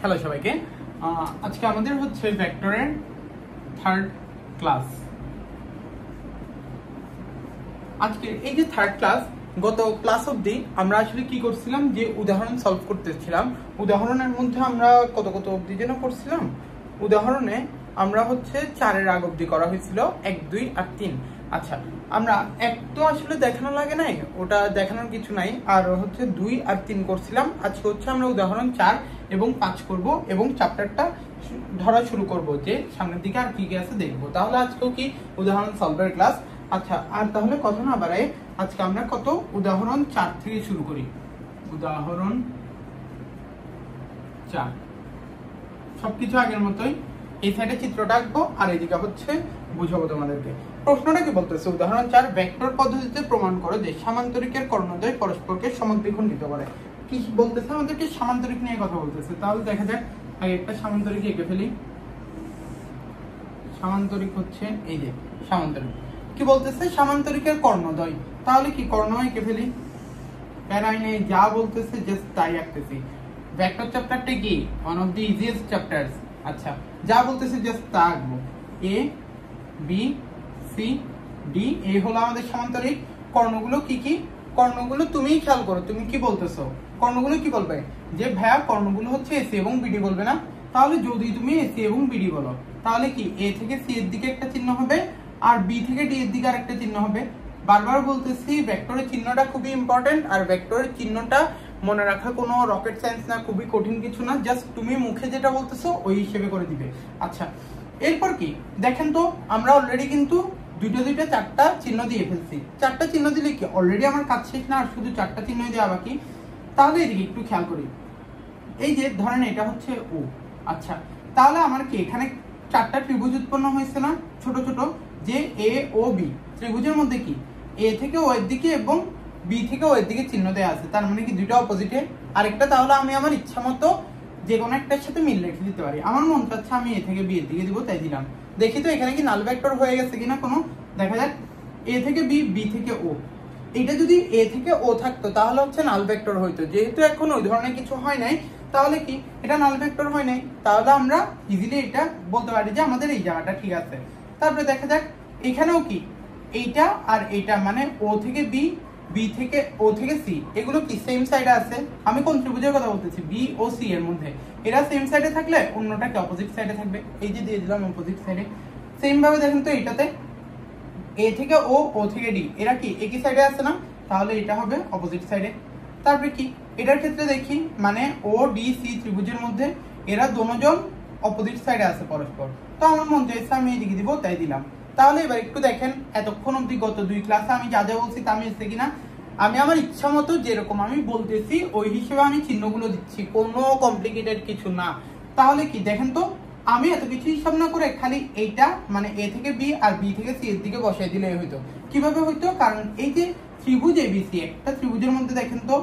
Hello সবাইকে। আজকে আমাদের হচ্ছে ভেক্টরের থার্ড ক্লাস। আজকে এই যে থার্ড ক্লাস, গত ক্লাস অবধি আমরা আসলে কি করছিলাম, যে উদাহরণ সলভ করতেছিলাম। উদাহরণের মধ্যে আমরা কত অবধি যেন করছিলাম। উদাহরণে আমরা হচ্ছে 4-এর আগ অবধি করা হয়েছিল, 1, 2 আর 3। আচ্ছা, আমরা 1 তো আসলে দেখানো লাগে নাই, ওটা দেখানোর কিছু নাই। আর হচ্ছে 2 আর 3 করছিলাম। আজকে হচ্ছে আমরা উদাহরণ 4 এবং 5 করব এবং চ্যাপ্টারটা ধরা শুরু করব, যে সামনের দিকে আর কি কি আছে দেখবো। তাহলে আজকেও কি উদাহরণ সলভের ক্লাস। আচ্ছা, আর তাহলে কথা না বাড়াই, আজকে আমরা উদাহরণ 4 থেকে শুরু করি। উদাহরণ 4 সবকিছু আগের মতোই, এই সাইডে চিত্রটা আঁকবো আর এদিকে হচ্ছে বুঝাবো তোমাদেরকে। প্রশ্নটা কি বলতেছে, উদাহরণ 4 ভেক্টর পদ্ধতিতে প্রমাণ করো যে সামান্তরিকের কর্ণদ্বয় পরস্পরকে সমদ্বিখণ্ডিত করে। কি বলতেছে, আমাদেরকে সামান্তরিক নিয়ে কথা বলতেছে। তাহলে দেখা যাক, আগে একটা সামান্তরিক এঁকে ফেলি। সামান্তরিক হচ্ছে এই যে সামান্তরিক। কি বলতেছে, সামান্তরিকের কর্ণদ্বয়। তাহলে কি কর্ণ এঁকে ফেলি, প্যারাই নেই, যা বলতেছে জাস্ট তাই আঁকতেছি। ভেক্টর চ্যাপ্টারটা কি one of the easiest chapters. আচ্ছা, যা বলতেছে জাস্ট তা আঁকবো। এ বি সি ডি, এই হলো আমাদের সামান্তরিক। কর্ণগুলো কি কি, কর্ণগুলো তুমিই খেয়াল করো, তুমি কি বলতেছো, কর্ণগুলো কি বলবে, যে ভাইয়া কর্ণগুলো হচ্ছে এসি এবং বিডি বলবে না। তাহলে যদি তুমি এসি এবং বিডি বলো, তাহলে কি এ থেকে সি এর দিকে একটা চিহ্ন হবে আর বি থেকে ডি এর দিকে আরেকটা চিহ্ন হবে। বারবার বলতেছি, ভেক্টরের চিহ্নটা খুবই ইম্পর্টেন্ট। আর ভেক্টরের চিহ্নটা মনে রাখা কোনো রকেট সায়েন্স না, খুবই কঠিন কিছু না, জাস্ট তুমি মুখে যেটা বলতেছো ওই হিসেবে করে দিবে। আচ্ছা, এরপর কি দেখেন তো, আমরা অলরেডি কিন্তু দুইটা 4টা চিহ্ন দিয়ে ফেলছি। 4টা চিহ্ন দিলে কি অলরেডি আমার কাজ শেষ না, আর শুধু 4টা চিহ্ন দেওয়া বাকি। তাহলে এদিকে একটু খেয়াল করি, এই যে ধরেন এটা হচ্ছে ও। আচ্ছা, তাহলে আমার কি এখানে 4টা ত্রিভুজ উৎপন্ন হয়েছে না, ছোট ছোট, যে এ ও বি। ত্রিভুজের মধ্যে কি এ থেকে ও এর দিকে এবং বি থেকে ও এর দিকে চিহ্ন দেওয়া আছে, তার মানে কি দুইটা অপোজিটে। আরেকটা, তাহলে আমি আমার ইচ্ছা মতো যে কোনো একটার সাথে মিল রেখে দিতে পারি। আমার মন চাচ্ছে আমি এ থেকে বি এর দিকে দিব, তাই দিলাম। দেখি তো এখানে কি নাল ভেক্টর হয়ে গেছে কিনা কোনো, দেখা যাক। এ থেকে বি, বি থেকে ও, এটা যদি এ থেকে ও থাকতো তাহলে হচ্ছে নাল ভেক্টর হইতো। যেহেতু এখন ওই ধরনের কিছু হয় নাই, তাহলে কি এটা নাল ভেক্টর হয় নাই। তাহলে আমরা ইজিলি এটা বলতে পারি যে আমাদের এই জায়গাটা ঠিক আছে। তারপরে দেখা যাক এখানেও কি এইটা আর এইটা, মানে ও থেকে বি, বি থেকে ও থেকে সি, এগুলো কি সেম সাইডে আছে। আমি কোন ত্রিভুজের কথা বলতেছি, বি ও সি এর মধ্যে। এরা সেম সাইডে থাকলে অন্যটা কি অপোজিট সাইডে থাকবে। এই যে দিয়ে দিলাম অপোজিট সাইডে। সেম ভাবে দেখেন তো, এইটাতে এ থেকে ও, ও থেকে ডি, এরা কি একই সাইডে আছে না, তাহলে এটা হবে অপোজিট সাইডে। তারপরে কি এটার ক্ষেত্রে দেখি, মানে ও ডি সি ত্রিভুজের মধ্যে এরা দুজন অপোজিট সাইডে আছে পরস্পর। তো আমার মন চাইছে আমি এদিকে দিব, তাই দিলাম। তাহলে এবার একটু দেখেন, এতক্ষণ অব্দি গত 2 ক্লাসে আমি যা যা বলছি তা আমি এসে কিনা, আমি আমার ইচ্ছা মতো যেরকম আমি বলতেছি ওই হিসেবে আমি চিহ্নগুলো দিচ্ছি, কোনো কমপ্লিকেটেড কিছু না। তাহলে কি দেখেন তো, আমি এত কিছু হিসাব না করে খালি এইটা, মানে এ থেকে বি আর বি থেকে সি এর দিকে বসাই দিলে হইতো। কিভাবে হইতো, কারণ এই যে ত্রিভুজ এবিসি, একটা ত্রিভুজের মধ্যে দেখেন তো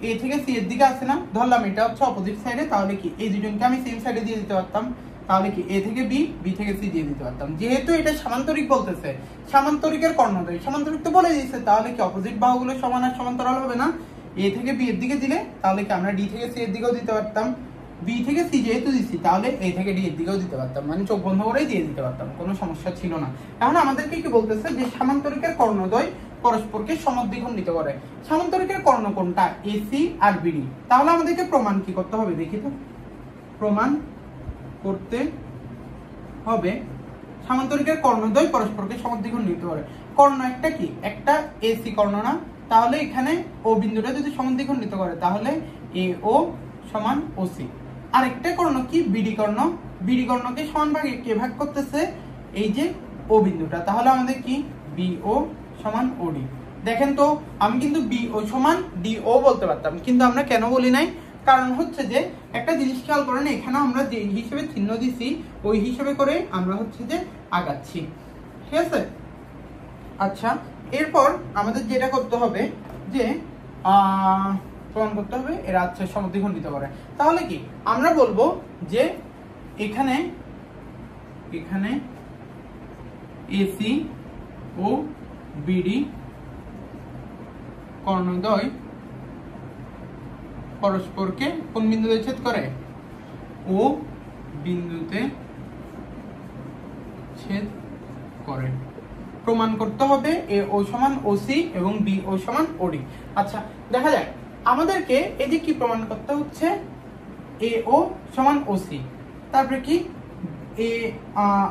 এ থেকে সি এর দিকে আছে না, ধরলাম এটা হচ্ছে অপোজিট সাইডে। তাহলে কি এই দুজনকে আমি সেম সাইডে দিয়ে দিতে পারতাম। তাহলে কি এ থেকে বি, বি থেকে সি দিয়ে দিতে পারতাম। যেহেতু এটা সামান্তরিক বলতেছে, সামান্তরিকের কর্ণদ্বয়, সামান্তরিক তো বলে দিয়েছে, তাহলে কি অপোজিট বাহুগুলো সমান আর সমান্তরাল হবে না। এ থেকে বি এর দিকে দিলে তাহলে কি আমরা ডি থেকে সি এর দিকেও দিতে পারতাম। বি থেকে সি যেহেতু দিচ্ছি, তাহলে এ থেকে ডি এর দিকেও দিতে পারতাম, মানে চোখ বন্ধ করেই দিয়ে দিতে পারতাম, কোনো সমস্যা ছিল না। এখন আমাদেরকে কি বলতেছে, যে সামান্তরিকের কর্ণদ্বয় পরস্পরকে সমদ্বিখণ্ডিত করে। সামান্তরিকের কর্ণ কোনটা, এসি আর বিডি। তাহলে আমাদেরকে প্রমাণ কি করতে হবে, দেখি তো। প্রমাণ করতে হবে সামান্তরিকের কর্ণদ্বয় পরস্পরকে সমদ্বিখণ্ডিত করে। কর্ণ একটা কি, একটা এসি কর্ণ না, তাহলে এখানে ও বিন্দুটা যদি সমদ্বিখণ্ডিত করে তাহলে এ ও সমান ওসি। আরেকটা কর্ণ কি, বিডি কর্ণ। বিডি কর্ণকে সমান ভাগে কে ভাগ করতেছে, এই যে ও বিন্দুটা। তাহলে আমাদের কি বিও সমান ওডি। দেখেন তো, আমি কিন্তু বিও সমান ডিও বলতে পারতাম, কিন্তু আমরা কেন বলি নাই, কারণ হচ্ছে যে একটা জিনিস খেয়াল করেন, এখানে আমরা যে হিসেবে চিহ্ন দিছি ওই হিসেবে করে আমরা হচ্ছে যে আগাচ্ছি, ঠিক আছে। আচ্ছা, এরপর আমাদের যেটা করতে হবে, যে প্রমাণ করতে হবে এরা হচ্ছে সমদ্বিখণ্ডিত করে। তাহলে কি আমরা বলবো যে এখানে এসি ও বিডি কর্ণদ্বয় পরস্পরকে কোন বিন্দুতে ছেদ করে, ও বিন্দুতে ছেদ করে। প্রমাণ করতে হবে এ ও সমান ওসি এবং বি ও সমান ওডি। আচ্ছা দেখা যাক আমাদেরকে এই যে কি প্রমাণ করতে হচ্ছে, এ ও সমান ওসি, তারপরে কি এ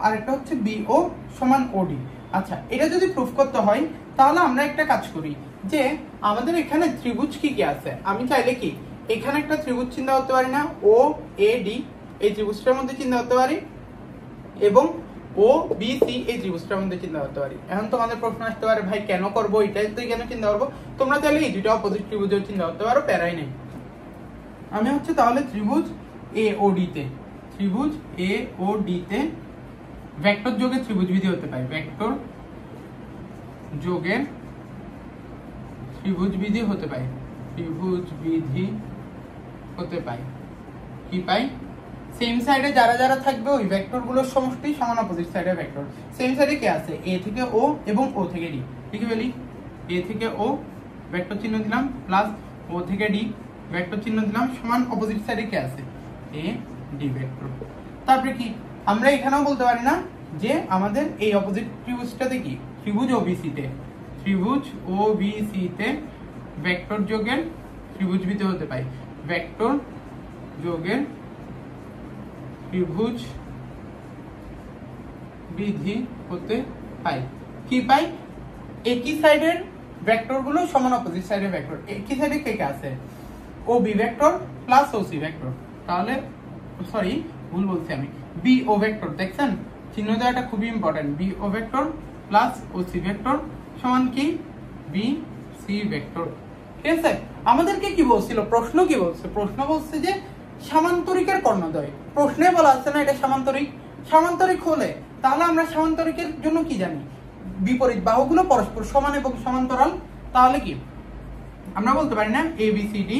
আরেকটা হচ্ছে বি ও সমান ওডি। আচ্ছা এটা যদি প্রুফ করতে হয় তাহলে আমরা একটা কাজ করি, যে আমাদের এখানে ত্রিভুজ কি কি আছে, আমি চাইলে কি এখানে একটা ত্রিভুজ চিন্তা করতে পারি না, ও এ ডি এই ত্রিভুজটার মধ্যে চিন্তা করতে পারি, এবং ও বি সি এই ত্রিভুজটার মধ্যে চিন্তা করতে পারি। এখন তোমাদের প্রশ্ন আসতে পারে ভাই কেন করবো, এটাই তো কেন চিন্তা করবো? তোমরা চাইলে এই দুটো অপোজিট ত্রিভুজের চিন্তা করতে পারো, প্যারাই নেই। আমি হচ্ছে তাহলে ত্রিভুজ এ ও ডি তে, ত্রিভুজ এ ও ডি তে ভেক্টর যোগের ত্রিভুজ বিধি হতে পারে, ভেক্টর যোগের ত্রিভুজ বিধি হতে পারে, ত্রিভুজ বিধি হতে পায়। কি পাই? সেম সাইডে যারা যারা থাকবে ওই ভেক্টর গুলোর সমষ্টি সমান অপোজিট সাইডে ভেক্টর। সেম সাইডে কে আছে? এ থেকে ও এবং ও থেকে ডি। ঠিক বলি, এ থেকে ও ভেক্টর চিহ্ন দিলাম, প্লাস ও থেকে ডি ভেক্টর চিহ্ন দিলাম, সমান অপোজিট সাইডে কে আছে? A D vector. তারপরে কি আমরা এখানেও বলতে পারি না যে আমাদের এই অপোজিট ত্রিভুজটাতে কি, ত্রিভুজ ওবিসি তে, ত্রিভুজ ওবিসি তে ভেক্টর যোগের ত্রিভুজ বিধি হতে পারে, ভেক্টর যোগের ত্রিভুজ বিধি হতে পাই। কি পাই? একই সাইডের ভেক্টর গুলো সমান অপোজিট সাইডের ভেক্টর। একই সাইডে কে কে আছে? ও B vector plus O C vector. তাহলে সরি ভুল বলছি আমি, বি ও ভেক্টর, দেখছেন চিহ্ন দেওয়াটা খুবই important. B O vector plus O C vector সমান কি? B C vector. ঠিক আছে, আমাদেরকে কি বলছিল? প্রশ্ন কি বলছে? প্রশ্ন বলছে যে সামান্তরিকের কর্ণদ্বয়। প্রশ্নে বলা আছে না এটা সামান্তরিক। সামান্তরিক হলে তাহলে আমরা সামান্তরিকের জন্য কি জানি? বিপরীত বাহুগুলো পরস্পর সমান এবং সমান্তরাল। তাহলে কি আমরা বলতে পারি না এ বি সি ডি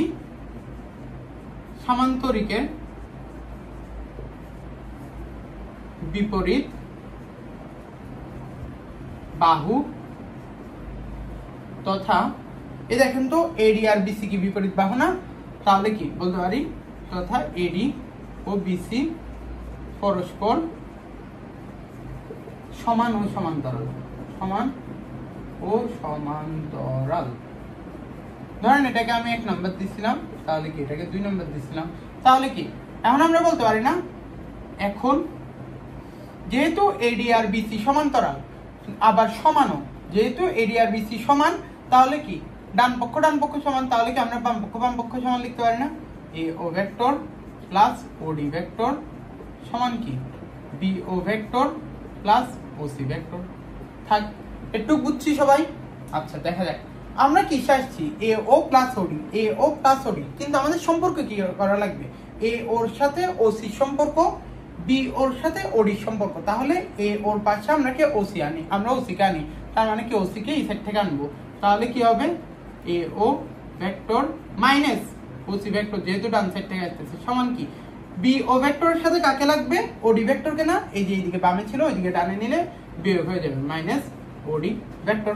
সামান্তরিকের বিপরীত বাহু তথা এ দেখেন তো এডি আর বিসি কি বিপরীত বাহু না? তাহলে কি বলতে পারি? তথা এডি ও বিসি পরস্পর সমান ও সমান্তরাল, সমান ও সমান্তরাল। ধরেন এটাকে আমি 1 নম্বর দিছিলাম, তাহলে কি এটাকে 2 নম্বর দিছিলাম, তাহলে কি এখন আমরা বলতে পারি না, এখন যেহেতু এডি আর বিসি সমান্তরাল আবার সমানও, যেহেতু এডি আর বিসি সমান, তাহলে কি ডান পক্ষ সমান, তাহলে কি আমরা বাম পক্ষ সমান লিখতে পারি না? এ ও ভেক্টর প্লাস ও ডি ভেক্টর সমান কি? B O vector plus O C vector. থাক, একটু বুঝছি সবাই? আচ্ছা দেখা যাক আমরা কি আসছি, এ ও প্লাস ও ডি, এ ও প্লাস ও ডি, কিন্তু আমাদের সম্পর্ক কি করা লাগবে? এ ওর সাথে ও সি সম্পর্ক, বি ওর সাথে ওডি সম্পর্ক। তাহলে এ ওর পাশে আমরা কে ওসি আনি, আমরা ওসি কে আনি, তার মানে কি ওসি কে এই সাইড থেকে আনবো। তাহলে কি হবে? এ ও ভেক্টর মাইনাস ওসি ভেক্টর, যেহেতু ডান সাইড থেকে আসতেছে, সমান কি? বি ও ভেক্টরের সাথে কাকে লাগবে? ওডি ভেক্টরকে না? এই যে এইদিকে বামে ছিল ওইদিকে টানে নিলে বিয়োগ হয়ে যাবে, মাইনাস ওডি ভেক্টর।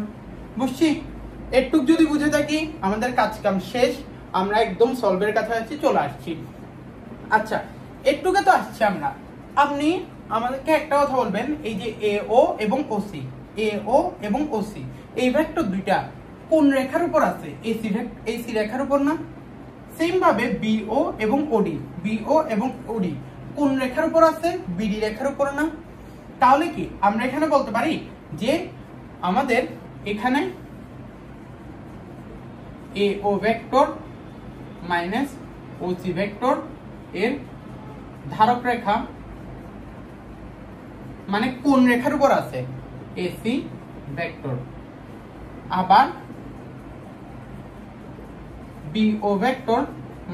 বুঝছি? একটুক যদি বুঝে থাকি আমাদের কাজ কাম শেষ, আমরা একদম সলভের কাছাকাছি চলে আসছি। আচ্ছা একটুকে তো আসছি আমরা, আপনি আমাদেরকে একটা কথা বলবেন, এই যে এ ও এবং ওসি, এ ও এবং ওসি এই ভেক্টর দুইটা কোন রেখার উপর আছে? এসি রেখার উপর না? সেম ভাবে বিও এবং ওডি, বিও এবং ওডি কোন রেখার উপর আছে? বিডি রেখার উপর না? তাহলে কি আমরা এখানে বলতে পারি যে আমাদের এখানে এ ও ভেক্টর মাইনাস ওসি ভেক্টর এর ধারক রেখা মানে কোন রেখার উপর আছে? AC vector. আবার বিও ভেক্টর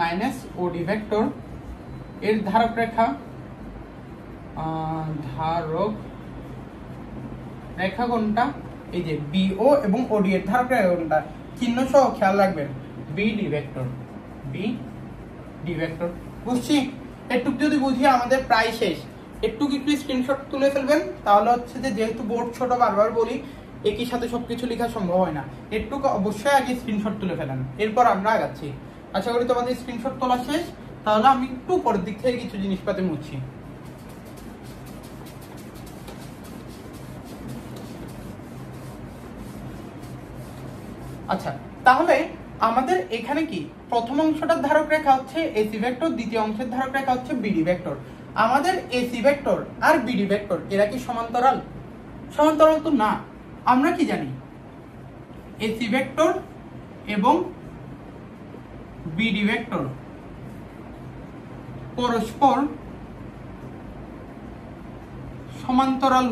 মাইনাস ওডি ভেক্টর এর ধারক রেখা, ধারক রেখা কোনটা? এই যে বিও এবং ওডি এর ধারক রেখা কোনটা? চিহ্ন সহ খেয়াল রাখবেন, বিডি ভেক্টর, বিডি ভেক্টর। বুঝছি? একটু যদি বুঝি আমাদের প্রায় শেষ। একটু স্ক্রিনশট তুলে ফেলবেন, তাহলে হচ্ছে যে যেহেতু বোর্ড ছোট, বারবার বলি একই সাথে সবকিছু লেখা সম্ভব হয় না। একটু অবশ্যই আগে স্ক্রিনশট তুলে ফেলেন, এরপর আমরা আগাচ্ছি। আশা করি তোমাদের স্ক্রিনশট তোলা শেষ। তাহলে আমি একটু উপরের দিক থেকে কিছু জিনিসপাতি মুছি। আচ্ছা, তাহলে আমাদের এখানে কি প্রথম অংশটার ধারক রেখা হচ্ছে এসি ভেক্টর, দ্বিতীয় অংশের ধারক রেখা হচ্ছে বিডি ভেক্টর। আমাদের এসি ভেক্টর আর বিডি ভেক্টর এরা কি সমান্তরাল? সমান্তরাল তো না। আমরা কি জানি এসি ভেক্টর এবং বিডি ভেক্টর পরস্পর সমান্তরাল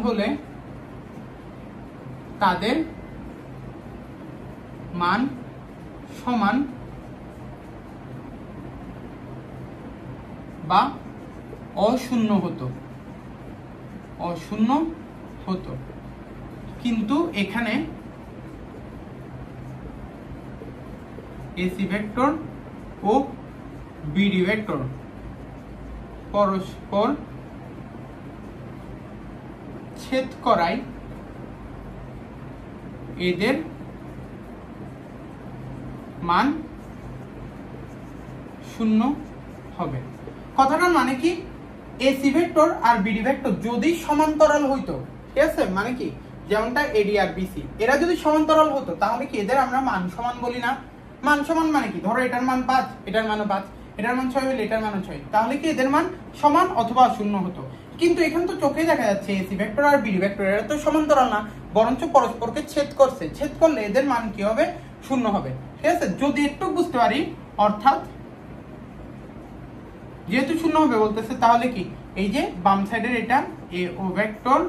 হলে তাদের মান সমান বা অশূন্য হতো। কিন্তু এখানে এসি ভেক্টর ও বিডি ভেক্টর পরস্পর ছেদ করায় এদের মান শূন্য হবে। কথাটার মানে কি, এসি ভেক্টর আর বিডি ভেক্টর যদি সমান্তরাল হইতো, ঠিক আছে, মানে কি যেমনটা এডি আর বিসি এরা যদি সমান্তরাল হতো তাহলে কি এদের আমরা মান সমান বলি না? মান সমান মানে কি, ধরো এটার মান 5, এটার মানও 5, এটার মান 6 হলে এটার মানও 6, তাহলে কি এদের মান সমান অথবা শূন্য হতো। কিন্তু এখানে তো চোখে দেখা যাচ্ছে এসি ভেক্টর আর বিডি ভেক্টর এরা তো সমান্তরাল না, বরঞ্চ পরস্পরকে ছেদ করছে। ছেদ করলে এদের মান কি হবে? শূন্য হবে। ঠিক আছে, যদি একটু বুঝতে পারি, অর্থাৎ যেহেতু শূন্য হবে বলতেছে, তাহলে কি এই যে বাম সাইডের এটা এ ও ভেক্টর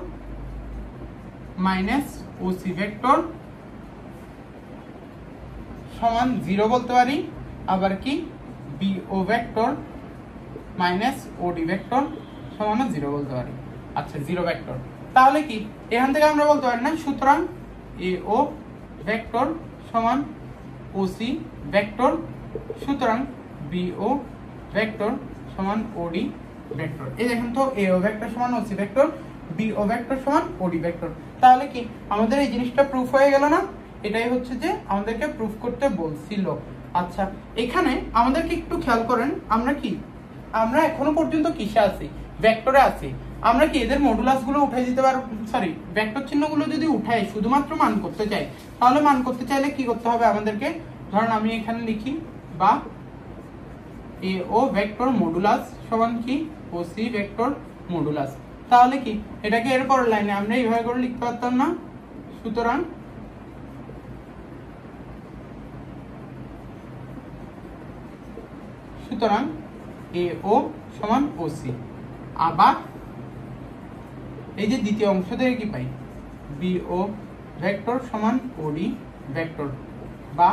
মাইনাস ও সি ভেক্টর সমান 0 বলতে পারি, আবার কি বি ও ভেক্টর মাইনাস ও ডি ভেক্টর সমান 0 বলতে পারি। আচ্ছা, 0 ভেক্টর, তাহলে কি এখান থেকে আমরা বলতে পারি না, সুতরাং এ ও ভেক্টর সমান ও সি ভেক্টর, সুতরাং বি ও ভেক্টর সমান ও ডি ভেক্টর। এই দেখেন তো, এ ও ভেক্টর সমান ও C vector, B O vector সমান ও ডি ভেক্টর। তাহলে কি আমাদের এই জিনিসটা প্রুফ হয়ে গেল না? এটাই হচ্ছে যে আমাদেরকে প্রুফ করতে বলছিল। আচ্ছা, এখানে আমাদেরকে একটু খেয়াল করেন, আমরা এখনো পর্যন্ত কিসে আছি? ভেক্টরে আছি। আমরা কি এদের মডুলাস গুলো উঠাই দিতে পারবো? সরি, ভেক্টর চিহ্নগুলো যদি উঠাই শুধুমাত্র মান করতে চাই, তাহলে মান করতে চাইলে কি করতে হবে আমাদেরকে? ধরেন আমি এখানে লিখি বা এ ও ভেক্টর মডুলাস সমান কি ও সি ভেক্টর মডুলাস, তাহলে কি এটাকে এর পরের লাইনে আমরা এইভাবে করে লিখতে পারতাম না? সুতরাং এ ও সমান ও সি। আবার এই যে দ্বিতীয় অংশ থেকে কি পাই? বি ও ভেক্টর সমান ও ডি ভেক্টর, বা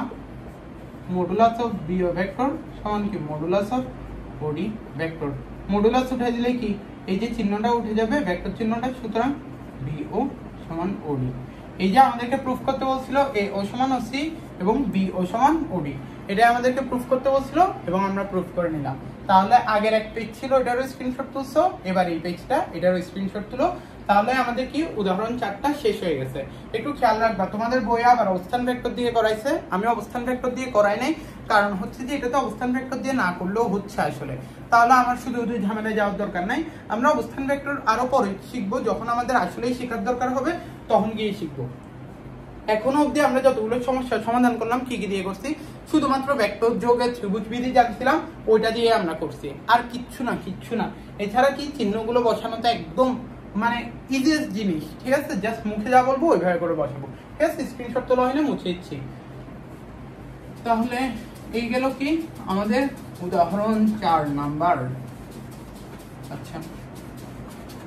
modulus of B O vector সমান কি modulus of O D vector. Modulus উঠে দিলে কি এই যে চিহ্নটা উঠে যাবে, ভেক্টর চিহ্নটা, সুতরাং বি ও সমান ও ডি। এই যে আমাদেরকে প্রুফ করতে বলছিল এ ও সমান ও সি এবং বি ও সমান ও ডি, এটা আমাদেরকে প্রুফ করতে বলছিল এবং আমরা প্রুফ করে নিলাম। তাহলে আগের এক পেজ ছিল, এটারও স্ক্রিনশট তুলছো, এবার এই পেজটা এটারও স্ক্রিনশট তুলো। তাহলে আমাদের কি উদাহরণ 4টা শেষ হয়ে গেছে। একটু খেয়াল রাখবা, তোমাদের বইয়ে আবার অবস্থান ভেক্টর দিয়ে করাইছে, আমি অবস্থান ভেক্টর দিয়ে করাই নাই, কারণ হচ্ছে যে এটা তো অবস্থান ভেক্টর দিয়ে না করলেও হচ্ছে আসলে। তাহলে আমার শুধু ঝামেলায় যাওয়ার দরকার নাই, আমরা অবস্থান ভেক্টর আরো পরে শিখবো, যখন আমাদের আসলেই শেখার দরকার হবে তখন গিয়ে শিখবো। এখনো অবধি আমরা যতগুলো সমস্যার সমাধান করলাম কি কি দিয়ে করছি? শুধুমাত্র ভেক্টর যোগের ত্রিভুজ বিধি জানছিলাম, ওইটা দিয়ে আমরা করছি, আর কিচ্ছু না। এছাড়া কি চিহ্নগুলো বসানো তো একদম মানে ইজিয়েস্ট জিনিস, ঠিক আছে? জাস্ট মুখে যা বলবো ওইভাবে করে বসাবো, ঠিক আছে? স্ক্রিনশট তোলা হয়নি, মুছে দিচ্ছি। তাহলে এই গেল কি আমাদের উদাহরণ 4 নাম্বার। আচ্ছা,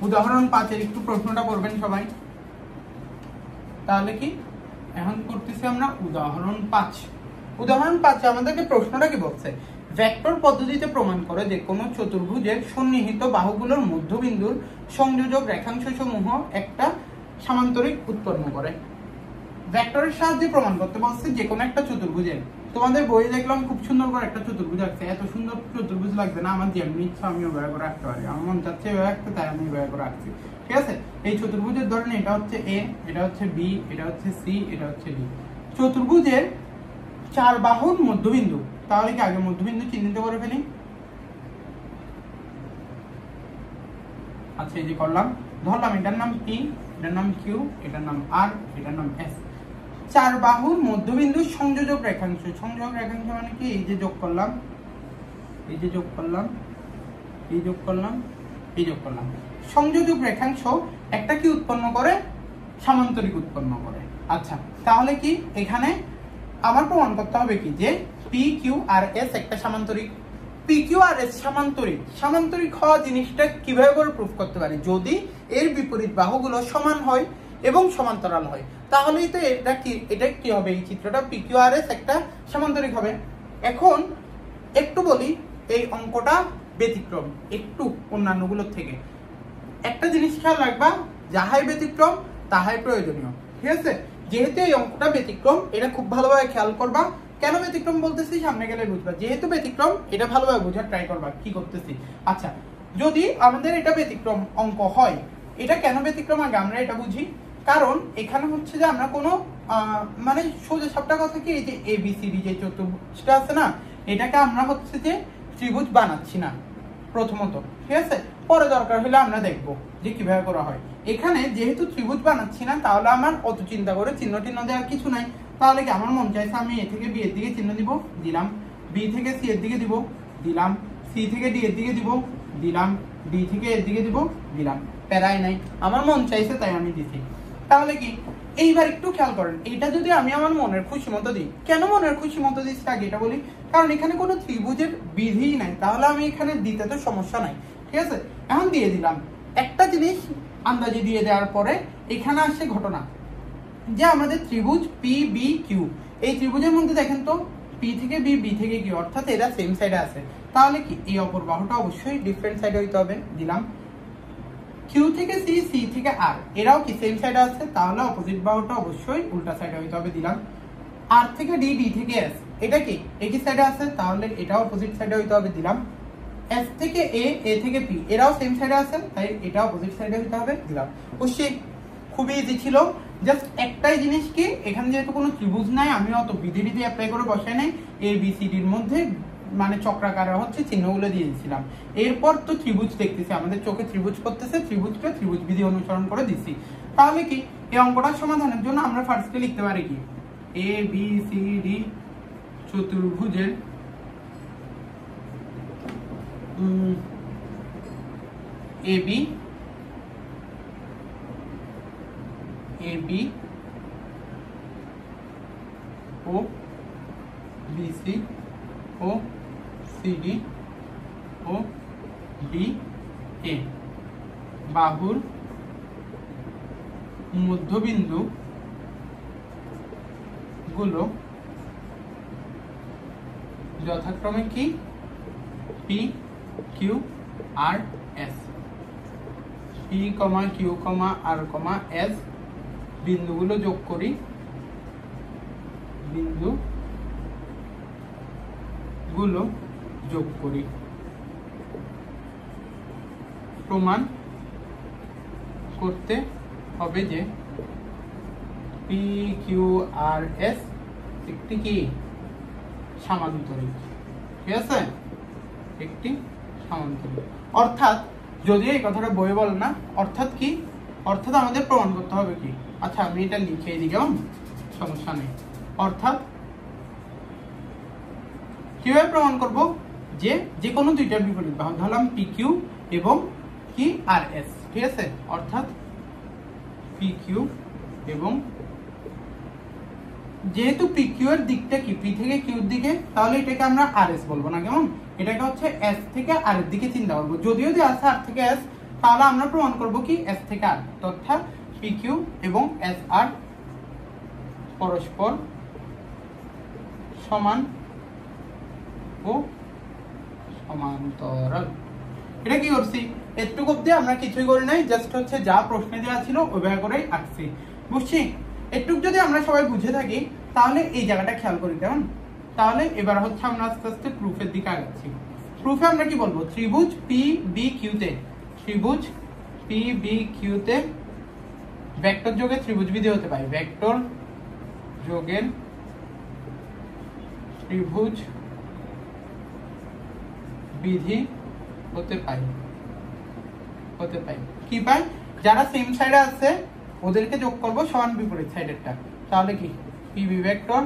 উদাহরণ 5-এর একটু প্রশ্নটা করবেন সবাই। তাহলে কি এখন করতেছি আমরা উদাহরণ 5। উদাহরণ 5 আমাদেরকে প্রশ্নটা কি বলছে? ভেক্টর পদ্ধতিতে প্রমাণ করে যে কোনো চতুর্ভুজের সন্নিহিত বাহুগুলোর মধ্যবিন্দুর সংযোজক রেখাংশ সমূহ একটা সামান্তরিক উৎপন্ন করে। ভেক্টরের সাহায্যে প্রমাণ করতে বলছে যে কোনো একটা চতুর্ভুজের। তোমাদের বইয়ে দেখলাম খুব সুন্দর করে একটা চতুর্ভুজ আঁকছে, এত সুন্দর চতুর্ভুজ লাগছে না, আমার যেমনি ইচ্ছা আমি ওভাবে করে আঁকতে পারি, আমার মন চাচ্ছে এভাবে আঁকতে, তাই আমি ওভাবে করে আঁকছি, ঠিক আছে? এই চতুর্ভুজের ধরেন এটা হচ্ছে এ, এটা হচ্ছে বি, এটা হচ্ছে সি, এটা হচ্ছে ডি। চতুর্ভুজের 4 বাহুর মধ্যবিন্দু তাহলে কি আগে মধ্যবিন্দু চিহ্নিত করে ফেলি। আচ্ছা এই যে করলাম, ধরলাম এটার নাম পি, এটার নাম কিউ, এটার নাম আর, এটার নাম এস। চার বাহুর মধ্যবিন্দু সংযোজক রেখাংশ। সংযোজক রেখাংশ মানে কি, এই যে যোগ করলাম, এই যে যোগ করলাম, এই যোগ করলাম, এই যোগ করলাম। সংযোজক রেখাংশ একটা কি উৎপন্ন করে, সামান্তরিক উৎপন্ন করে। আচ্ছা তাহলে কি এখানে আমার প্রমাণ করতে হবে কি যে পি কিউ আর এস একটা সামান্তরিক। P Q R S সামান্তরিক। সামান্তরিক হওয়া জিনিসটা কিভাবে করে প্রুফ করতে পারি, যদি এর বিপরীত বাহুগুলো সমান হয় এবং সমান্তরাল হয়, তাহলেই তো এটা কি হবে, এই চিত্রটা পি কিউ আর এস একটা সামান্তরিক হবে। এখন একটু বলি, এই অঙ্কটা ব্যতিক্রম একটু অন্যান্যগুলোর থেকে। একটা জিনিস খেয়াল রাখবা, যাহাই ব্যতিক্রম তাহাই প্রয়োজনীয়, ঠিক আছে? যেহেতু এই অঙ্কটা ব্যতিক্রম, এটা খুব ভালোভাবে খেয়াল করবা। কেন ব্যতিক্রম বলতেছি সামনে গেলে বুঝবা। যেহেতু ব্যতিক্রম, এটা ভালোভাবে বোঝার ট্রাই করবা কি করতেছি। আচ্ছা যদি আমাদের এটা ব্যতিক্রম অঙ্ক হয়, এটা কেন ব্যতিক্রম আগে আমরা এটা বুঝি। কারণ এখানে হচ্ছে যে আমরা কোনো মানে সোজা সাপটা কথা কি, এই যে এবিসিডি যে চতুর্ভুজটা আছে না, এটাকে আমরা হচ্ছে যে ত্রিভুজ বানাচ্ছি না প্রথমত, ঠিক আছে? পরে দরকার হলে আমরা দেখবো যে কিভাবে করা হয়। এখানে যেহেতু ত্রিভুজ বানাচ্ছি না, তাহলে আমার অত চিন্তা করে চিহ্ন টিহ্ন দেওয়ার কিছু নাই। তাহলে কি আমার মন চাইছে আমি এ থেকে বি এর দিকে চিহ্ন দিব, দিলাম। বি থেকে সি এর দিকে দিব, দিলাম। সি থেকে ডি এর দিকে দিব, দিলাম। ডি থেকে এর দিকে দিব, দিলাম। প্যারাই নাই, আমার মন চাইছে তাই আমি দিছি। তাহলে কি এইবার একটু খেয়াল করেন, এটা যদি আমি আমার মনের খুশি মতো দিই, কেন মনের খুশি মতো দিচ্ছি আগে এটা বলি। কারণ এখানে কোনো ত্রিভুজের বিধি নাই, তাহলে আমি এখানে দিতে তো সমস্যা নাই, ঠিক আছে? এখন দিয়ে দিলাম। একটা জিনিস আন্দাজে দিয়ে দেওয়ার পরে এখানে আসছে ঘটনা যে আমাদের ত্রিভুজ পি বি কিউ, এই ত্রিভুজের মধ্যে দেখেন তো পি থেকে বি, বি থেকে কিউ, অর্থাৎ এরা সেম সাইডে আছে। তাহলে কি এই অপর বাহুটা অবশ্যই ডিফারেন্ট সাইডে হইতে হবে, দিলাম। কিউ থেকে সি, সি থেকে আর, এরাও কি সেম সাইডে আছে, তাহলে অপোজিট বাহুটা অবশ্যই উল্টা সাইডে হইতে হবে, দিলাম। আর থেকে ডি, ডি থেকে এস, এটা কি একই সাইডে আছে, তাহলে এটাও অপোজিট সাইডে হইতে হবে, দিলাম। এস থেকে এ, এ থেকে পি, এরাও সেম সাইডে আছে, তাই এটা অপোজিট সাইডে হইতে হবে, দিলাম। অবশ্যই খুবই ইজি ছিল। জাস্ট একটাই জিনিস কি, এখানে যেহেতু কোনো ত্রিভুজ নাই, আমি অত বিধি বিধি অ্যাপ্লাই করে বসাই নাই, এ বি সি ডির মধ্যে মানে চক্রাকারে হচ্ছে চিহ্নগুলো দিয়ে দিয়েছিলাম। এরপর তো ত্রিভুজ দেখতেছি, আমাদের চোখে ত্রিভুজ করতেছে, ত্রিভুজটা ত্রিভুজ বিধি অনুসরণ করে দিচ্ছি। তাহলে কি এই অঙ্কটার সমাধানের জন্য আমরা ফার্স্টে লিখতে পারি কি, এ বি সি ডি চতুর্ভুজের এ বি ও বিসি ও সিডি ও ডি এ বাহুর মধ্যবিন্দু গুলো যথাক্রমে কি P Q R S. P comma Q comma R comma S বিন্দুগুলো যোগ করি, বিন্দুগুলো যোগ করি। প্রমাণ করতে হবে যে পি কিউ আর এস একটি কি সামান্তরিক, ঠিক আছে? একটি সামান্তরিক, অর্থাৎ যদিও এই কথাটা বই বলে না, অর্থাৎ কি, অর্থাৎ আমাদের প্রমাণ করতে হবে কি। আচ্ছা আমি এটা লিখে দিই, কেমন, সমস্যা নেই। অর্থাৎ কিভাবে প্রমাণ করব, যে কোনো দুইটার বিপরীত বাহু, ধরলাম পি কিউ এবং কি আর এস, ঠিক আছে? অর্থাৎ পি কিউ এবং, যেহেতু পি কিউ এর দিকটা কি পি থেকে কিউর দিকে, তাহলে এটাকে আমরা আর এস বলবো না, কেমন? এটাকে হচ্ছে এস থেকে আর এর দিকে চিন্তা করবো। যদিও যে আছে আর থেকে এস, তাহলে আমরা প্রমাণ করবো কি এস থেকে আর, অর্থাৎ পি কিউ এবং এস আর পরস্পর সমান ও সমান্তরাল। এটা কি করছি, এটুকু অব্দি আমরা কিছুই করি নাই, জাস্ট হচ্ছে যা প্রশ্নে দেওয়া ছিল ওইভাবে করেই আঁকছি, বুঝছি? এটুক যদি আমরা সবাই বুঝে থাকি, তাহলে এই জায়গাটা খেয়াল করি, কেমন? তাহলে এবার হচ্ছে আমরা আস্তে আস্তে প্রুফের দিকে আগাচ্ছি। প্রুফে আমরা কি বলবো, ত্রিভুজ পি বি কিউতে, ত্রিভুজ পি বি কিউতে ভেক্টর যোগের ত্রিভুজ বিধি হতে পারে, ভেক্টর যোগের ত্রিভুজ বিধি হতে পাই কি পাই, যারা সেম সাইডে আছে ওদেরকে যোগ করব সমান বিপরীত সাইডেরটা, তাহলে কি PB vector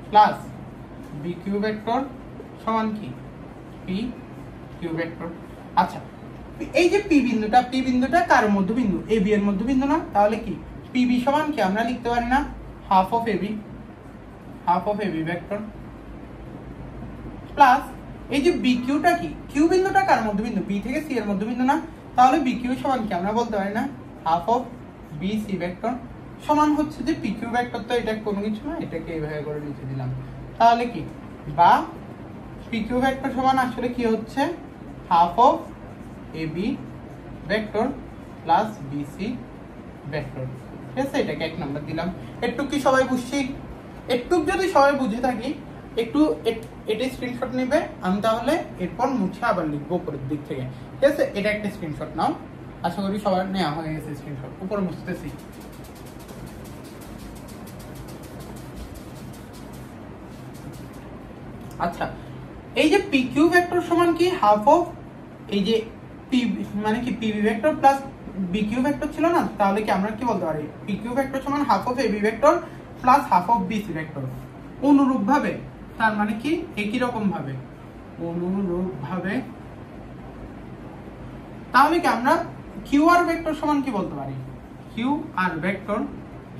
plus B Q vector সমান কি পি কিউ ভেক্টর। আচ্ছা, এই যে পি বিন্দুটা কার মধ্যবিন্দু, এ বি এর মধ্যবিন্দু না, তাহলে কি পিবি সমান কি আমরা লিখতে পারি না half of AB vector plus এই যে বি কিউটা কি, কিউ বিন্দুটা কার মধ্যবিন্দু, বি থেকে সি এর মধ্যবিন্দু না, তাহলে বি কিউ সমান কি আমরা বলতে পারি না half of B C vector সমান হচ্ছে যে পি কিউ ভেক্টর, তো এটা কোনো কিছু না, এটাকে এইভাবে করে লিখে দিলাম, তাহলে কি বা পি কিউ ভেক্টর সমান আসলে কি হচ্ছে half of A B vector plus B C vector. ঠিক আছে, এটাকে 1 নাম্বার দিলাম। একটু কি সবাই বুঝছি? একটু যদি সবাই বুঝে থাকি একটু এটা স্ক্রিনশট নেবে, আমি তাহলে এরপর মুছে আবার লিখবো উপরের দিক থেকে। ঠিক আছে, এটা একটা স্ক্রিনশট নাও, আশা করি সবার নেওয়া হয়ে গেছে স্ক্রিনশট। উপরে মুছতেছি। আচ্ছা, এই যে পি কিউ ভেক্টর সমান কি হাফ অফ এই যে পি মানে কি PB vector plus B Q vector ছিল না, তাহলে কি আমরা কি বলতে পারি পি কিউ ভেক্টর সমান half of AB vector plus half of B C vector. অনুরূপ ভাবে, তার মানে কি একই রকম ভাবে, অনুরূপ ভাবে তাহলে কি আমরা কিউ আর ভেক্টর সমান কি বলতে পারি, কিউ আর ভেক্টর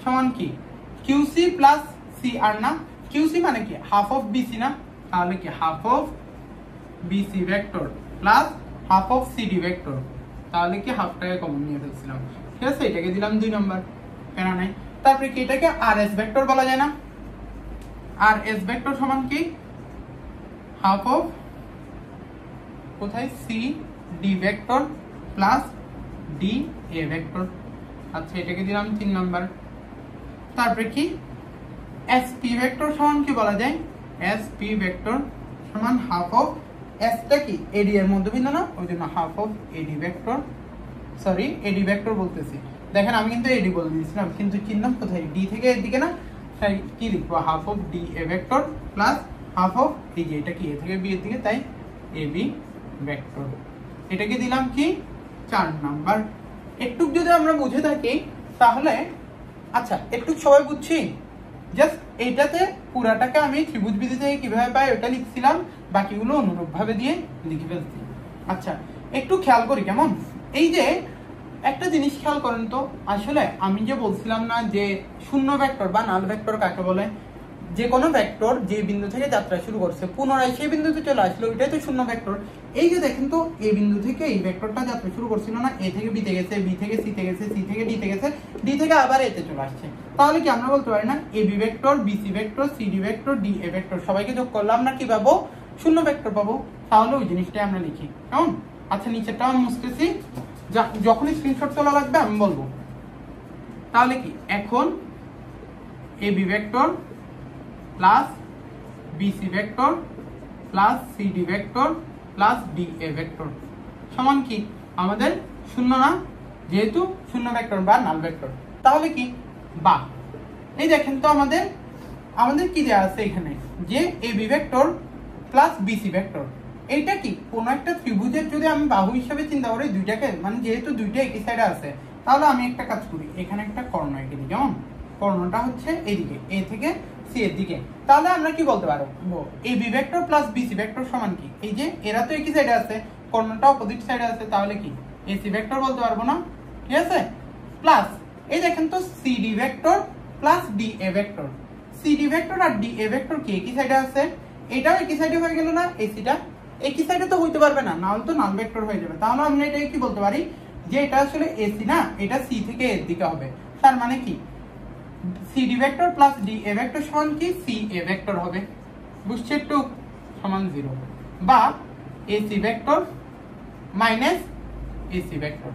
সমান কি কিউ সি প্লাস সি আর না, কিউ সি মানে কি হাফ অফ বি সি না, তাহলে কি half of B C vector plus half of CD vector, তাহলে কি হাফটাকে কমন নিয়ে ফেলছিলাম। ঠিক আছে, এটাকে দিলাম 2 নাম্বার, কেন নাই। তারপরে কি এটাকে আর এস ভেক্টর বলা যায় না, আর এস ভেক্টর সমান কি হাফ অফ কোথায় C D vector plus D A vector. আচ্ছা, এটাকে দিলাম 3 নাম্বার। তারপরে কি এস পি ভেক্টর সমান কি বলা যায়, এস পি ভেক্টর সমান হাফ অফ এসটা কি এডি এর মধ্যবিন্দু না, ওই জন্য half of eddy vector, sorry eddy vector বলতেছি, দেখেন আমি কিন্তু এডি বলে দিয়েছিলাম কিন্তু চিহ্ন কোথায় ডি থেকে এর দিকে না, তাই কি লিখবো half of D A vector plus half of এই যে এটা কি এ থেকে বি এর দিকে, তাই এ বি ভেক্টর। এটাকে দিলাম কি 4 নাম্বার। একটু যদি আমরা বুঝে থাকি তাহলে, আচ্ছা একটু সবাই বুঝছি, জাস্ট এইটাতে পুরাটাকে আমি ত্রিভুজ বিধি থেকে কিভাবে পাই ওটা লিখছিলাম, বাকিগুলো অনুরূপ ভাবে দিয়ে লিখে ফেলছি। আচ্ছা, একটু খেয়াল করি কেমন, এই যে একটা জিনিস খেয়াল করেন তো, আসলে আমি যে বলছিলাম না যে শূন্য ভেক্টর বা নাল ভেক্টর কাকে বলে, যে কোনো ভেক্টর যে বিন্দু থেকে যাত্রা শুরু করছে পুনরায় সেই বিন্দুতে চলে আসলো, ওইটাই তো শূন্য ভেক্টর। এই যে দেখেন তো এই বিন্দু থেকে এই ভেক্টরটা যাত্রা শুরু করছিল না, এ থেকে বিতে গেছে, বি থেকে সি তে গেছে, সি থেকে ডি তে গেছে, ডি থেকে আবার এতে চলে আসছে, তাহলে কি আমরা বলতে পারি না A B vector, B C vector, C D vector, D A vector সবাইকে যোগ করলে আমরা কি পাবো শূন্য ভেক্টর পাবো, তাহলে ওই জিনিসটাই আমরা লিখি কেমন। আচ্ছা, নিচেরটা আমি মুছতেছি, যখনই স্ক্রিনশট তোলা লাগবে আমি বলবো। তাহলে কি এখন A B vector plus B C vector plus C D vector plus D A vector সমান কি আমাদের শূন্য না, যেহেতু শূন্য ভেক্টর বা নাল ভেক্টর, তাহলে কি বা এই দেখেন তো আমাদের কি দেওয়া আছে এখানে যে A B vector plus B C vector, এইটা কি কোন একটা ত্রিভুজের যদি আমি বাহু হিসেবে চিন্তা করি দুইটাকে, মানে যেহেতু দুইটা একই সাইডে আছে, তাহলে আমি একটা কাজ করি, এখানে একটা কর্ণ এঁকে দিই, যেমন কর্ণটা হচ্ছে এদিকে এ থেকে সি এর দিকে, তাহলে আমরা কি বলতে পারবো A B vector plus B C vector সমান কি, এই যে এরা তো একই সাইডে আছে, কর্ণটা অপোজিট সাইডে আছে, তাহলে কি এ সি ভেক্টর বলতে পারবো না, ঠিক আছে, প্লাস এই দেখেন তো C D vector plus D A vector, C D vector আর ডি এ ভেক্টর কি একই সাইডে আছে, এটাও একই সাইডে হয়ে গেল না, এসিটা একই সাইডে তো হইতে পারবে না, নাহলে তো নাল ভেক্টর হয়ে যাবে, তাহলে আমরা এটাকে কি বলতে পারি যে এটা আসলে এসি না, এটা সি থেকে এর দিকে হবে, তার মানে কি C D vector plus D A vector সমান কি সি এ ভেক্টর হবে, বুঝছে একটু, সমান 0, বা AC vector minus AC vector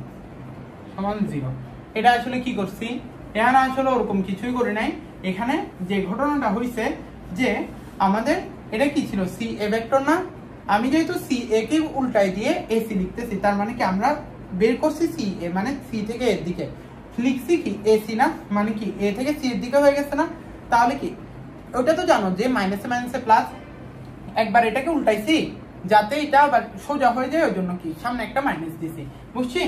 সমান 0। এটা আসলে কি করছি, এখানে আসলে ওরকম কিছুই করি নাই, এখানে যে ঘটনাটা হয়েছে যে আমাদের এটা কি ছিল সি এ ভেক্টর না, আমি যেহেতু সি এ কে উল্টাই দিয়ে এসি লিখতেছি, তার মানে কি আমরা বের করছি সি এ মানে সি থেকে এর দিকে, লিখছি কি এসি না, মানে কি এ থেকে সি এর দিকে হয়ে গেছে না, তাহলে কি ওটা তো জানো যে মাইনাসে মাইনাসে প্লাস, একবার এটাকে উল্টাইছি যাতে এটা আবার সোজা হয়ে যায়, ওই জন্য কি সামনে একটা মাইনাস দিছি, বুঝছি?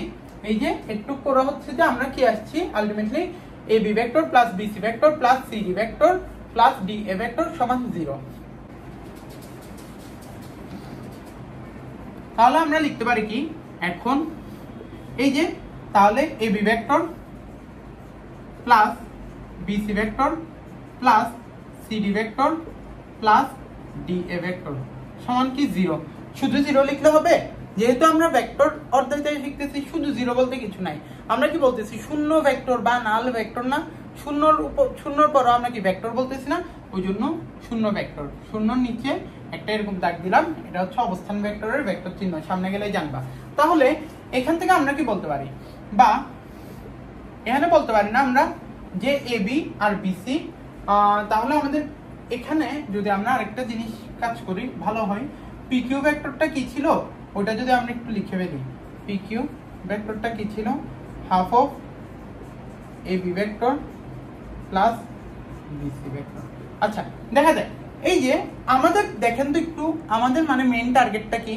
এই যে একটু করা হচ্ছে যে আমরা কি আসছি ultimately A B vector plus B C vector plus C D vector plus D A vector সমান 0। তাহলে আমরা লিখতে পারি কি এখন, এই যে তাহলে A B vector plus B C vector plus C D vector plus D A vector সমান কি 0। শুধু 0 লিখলে হবে? যেহেতু আমরা ভেক্টর অধ্যায় শিখতেছি, শুধু 0 বলতে কিছু নাই। আমরা কি বলতেছি শূন্য ভেক্টর বা নাল ভেক্টর না, শূন্যর পর আমরা কি ভেক্টর বলতেছি না, ওই জন্য শূন্য ভেক্টর। শূন্যর নিচে একটা এরকম দাগ দিলাম, এটা হচ্ছে অবস্থান ভেক্টরের ভেক্টর চিহ্ন, সামনে গেলে জানবা। তাহলে এখান থেকে আমরা কি বলতে পারি, বা এখানে বলতে পারি না আমরা যে এ বি আর বিসি। তাহলে আমাদের এখানে যদি আমরা আরেকটা জিনিস কাজ করি ভালো হয়, পি কিউ ভেক্টরটা কি ছিল ওটা যদি আমরা একটু লিখে ফেলি। পি কিউ ভেক্টরটা কি ছিল, half of A B vector plus BC vector. আচ্ছা দেখা যায় এই যে আমাদের দেখেন তো একটু, আমাদের মানে মেইন টার্গেটটা কি?